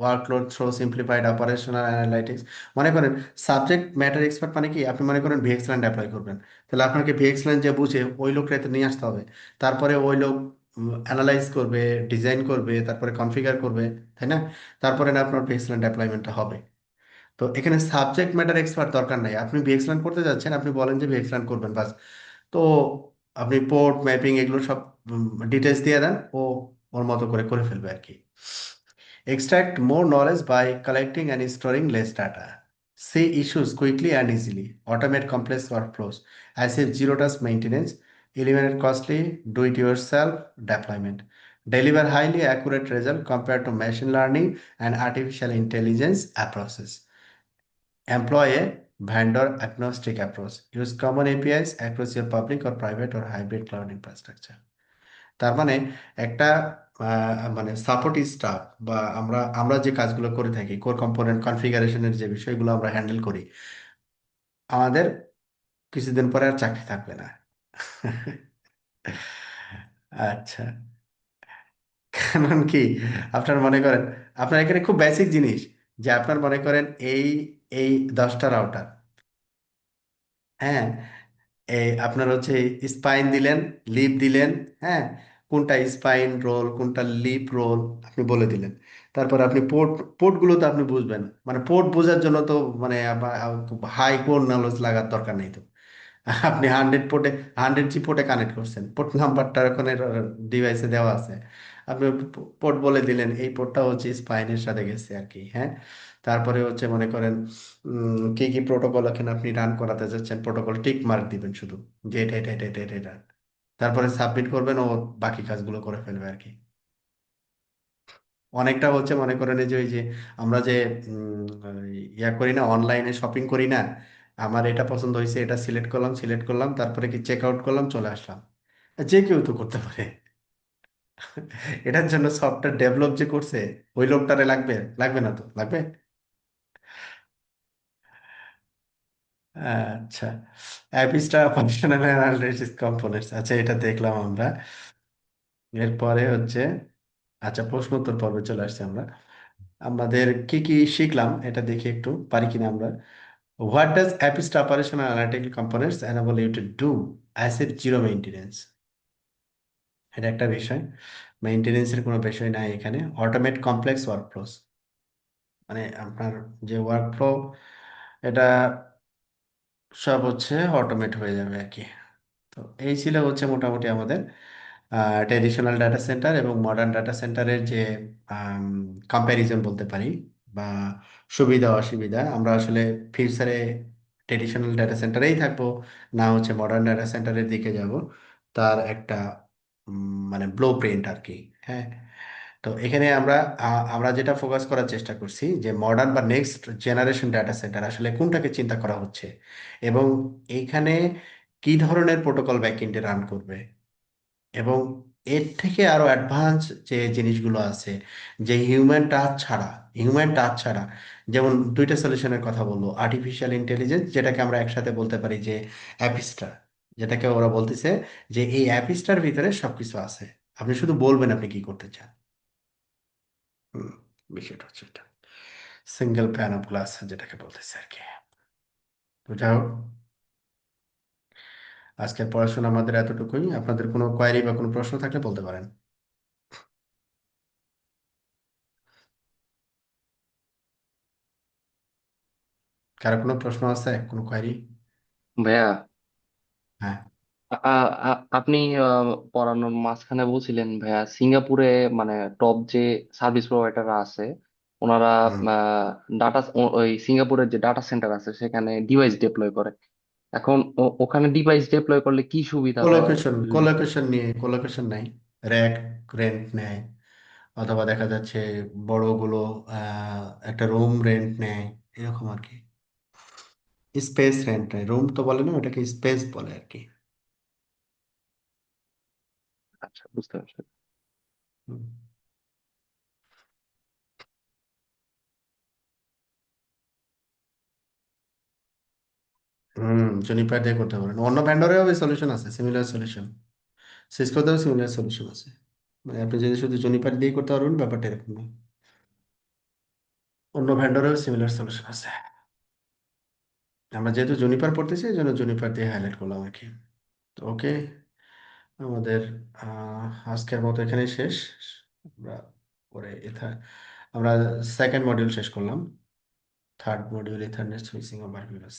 workload through simplified operational analytics। মনে করেন সাবজেক্ট ম্যাটার এক্সপার্ট মানে কি, আপনি মনে করেন ভিএক্সল্যান্ড অ্যাপ্লাই করবেন, তাহলে আপনাকে ভিএক্সল্যান্ড যে বুঝে ওই লোকটা নিয়ে আসতে হবে। তারপরে ওই লোক অ্যানালাইজ করবে, ডিজাইন করবে, তারপরে কনফিগার করবে, তাই না? তারপরে না আপনার ভিএক্সল্যান্ড অ্যাপ্লাইমেন্টটা হবে। তো এখানে সাবজেক্ট ম্যাটার এক্সপার্ট দরকার নাই, আপনি ভিএক্সল্যান্ড করতে যাচ্ছেন, আপনি বলেন যে ভিএক্সল্যান্ড করবেন বাস। তো আপনি পোর্ট ম্যাপিং এগুলো সব ডিটেলস দিয়ে দেন, ও ওর মতো করে করে ফেলবে আর কি। Extract more knowledge by collecting and storing less data. See issues quickly and easily. Automate complex workflows. Achieve zero task maintenance. Eliminate costly do-it-yourself deployment. Deliver highly accurate result compared to machine learning and artificial intelligence approaches. Employ a vendor agnostic approach. Use common APIs across your public or private or hybrid cloud infrastructure. তার মানে একটা মানে support staff বা আমরা আমরা যে কাজগুলো করে থাকি, কোর কম্পোনেন্ট কনফিগারেশনের যে বিষয়গুলো আমরা হ্যান্ডেল করি, আমাদের কিছুদিন পরে আর চাকরি থাকবে না। আচ্ছা, কারণ কি, আপনার মনে করেন আপনার এখানে খুব বেসিক জিনিস, যে আপনার মনে করেন এই এই 10টা রাউটার, হ্যাঁ, এই আপনার হচ্ছে স্পাইন দিলেন, লিপ দিলেন, হ্যাঁ, কোনটা স্পাইন রোল কোনটা লিপ রোল আপনি বলে দিলেন। তারপর আপনি পোর্ট গুলো তো আপনি বুঝবেন, মানে পোর্ট বোঝার জন্য তো মানে হাই কোর নলেজ লাগার দরকার নেই তো। আপনি 100 পোর্টে, 100G পোর্টে কানেক্ট করছেন, পোর্ট নাম্বারটা ওখানে ডিভাইসে দেওয়া আছে, আপনি পোর্ট বলে দিলেন এই পোর্টটা হচ্ছে স্পাইনের সাথে গেছে আর কি। হ্যাঁ, তারপরে হচ্ছে মনে করেন কি কি প্রোটোকল এখানে আপনি রান করাতে যাচ্ছেন, প্রোটোকল টিক মার্ক দিবেন শুধু, যে এটা এটা এটা এটা এটা এটা। তারপরে সাবমিট করবেন, ও বাকি কাজগুলো করে ফেলবে আর কি। অনেকটা হচ্ছে, মনে করেন এই যে ওই যে আমরা যে ইয়া করি না, অনলাইনে শপিং করি না, আমার এটা পছন্দ হয়েছে, এটা সিলেক্ট করলাম, তারপরে কি চেক আউট করলাম, চলে আসলাম। যে কেউ তো করতে পারে। এটার জন্য সফটওয়্যার ডেভেলপ যে করছে ওই লোকটারে লাগবে? লাগবে না তো, লাগবে? আচ্ছা, অ্যাপিস্টা ফাংশনাল অ্যানালিসিস কম্পোনেন্টস, আচ্ছা এটা দেখলাম আমরা। এরপরে হচ্ছে, আচ্ছা প্রশ্ন উত্তর পর্বে চলে আসছি আমরা। আমাদের কি কি শিখলাম এটা দেখি একটু, পারি কিনা আমরা। What does Apstra operational analytical components enable you to do asset zero maintenance? এটা একটা বিষয়, মেইনটেনেন্সের কোনো বিষয় নাই এখানে। অটোমেট কমপ্লেক্স ওয়ার্কফ্লোস, মানে আপনার যে ওয়ার্কফ্লো, এটা সব হচ্ছে অটোমেট হয়ে যাবে আর কি। তো এই ছিল হচ্ছে মোটামুটি আমাদের ট্র্যাডিশনাল ডাটা সেন্টার এবং মডার্ন ডাটা সেন্টারের যে কম্প্যারিজন বলতে পারি, বা সুবিধা অসুবিধা। আমরা আসলে ফিউচারে ট্র্যাডিশনাল ডাটা সেন্টারেই থাকবো, না হচ্ছে মডার্ন ডাটা সেন্টারের দিকে যাব, তার একটা মানে ব্লু প্রিন্ট আর কি। হ্যাঁ, তো এখানে আমরা যেটা ফোকাস করার চেষ্টা করছি যে মডার্ন বা নেক্সট জেনারেশন ডাটা সেন্টার আসলে কোনটাকে চিন্তা করা হচ্ছে, এবং এইখানে কি ধরনের প্রোটোকল ব্যাকএন্ডে রান করবে, এবং এর থেকে আরো অ্যাডভান্স যে জিনিসগুলো আছে, যে হিউম্যান টাচ ছাড়া, যেমন দুইটা সলিউশনের কথা বলবো, আর্টিফিশিয়াল ইন্টেলিজেন্স যেটাকে আমরা একসাথে বলতে পারি যে অ্যাপিস্টা, যেটাকে ওরা বলতেছে যে এই অ্যাপিস্টার ভিতরে সবকিছু আছে, আপনি শুধু বলবেন আপনি কি করতে চান। হুম, বিষয়টা হচ্ছে এটা, সিঙ্গেল প্যান অফ গ্লাস যেটাকে বলতেছে আর কি। তো যাই হোক, আজকের পড়াশোনা আমাদের এতটুকুই। আপনাদের কোনো কোয়ারি বা কোনো প্রশ্ন থাকলে বলতে পারেন। কারো কোনো প্রশ্ন আছে, কোনো কোয়ারি? ভাইয়া, হ্যাঁ। আপনি পড়ানোর মাঝখানে বলছিলেন ভাইয়া সিঙ্গাপুরে মানে টপ যে সার্ভিস প্রোভাইডার আছে ওনারা হুম। ডাটা, ওই সিঙ্গাপুরের যে ডাটা সেন্টার আছে সেখানে ডিভাইস ডিপ্লয় করে। এখন ওখানে ডিভাইস ডিপ্লয় করলে কি সুবিধা হয় কোলোকেশন একটু যদি বলতেন। কোলোকেশন নিয়ে, কোলোকেশন নাই, র্যাক রেন্ট নেয়, অথবা দেখা যাচ্ছে বড়গুলো একটা রুম রেন্ট নেয়, এরকম আর কি। স্পেস রেন্ট নেয়, রুম তো বলে না, ওটাকে স্পেস বলে আর কি। আচ্ছা, বুঝতে পারছি। হুম। জুনিপার দিয়ে করতে পারেন, অন্য ভেন্ডরেও ওই সলিউশন আছে, সিমিলার সলিউশন। সিসকোতেও সিমিলার সলিউশন আছে, মানে আপনি যদি শুধু জুনিপার দিয়ে করতে পারবেন ব্যাপারটা এরকম না, অন্য ভেন্ডরেও সিমিলার সলিউশন আছে। আমরা যেহেতু জুনিপার পড়তেছি এই জন্য জুনিপার দিয়ে হাইলাইট করলাম আর কি। তো ওকে, আমাদের আজকের মতো এখানে শেষ। আমরা পরে আমরা সেকেন্ড মডিউল শেষ করলাম, third module ethernet switching overview.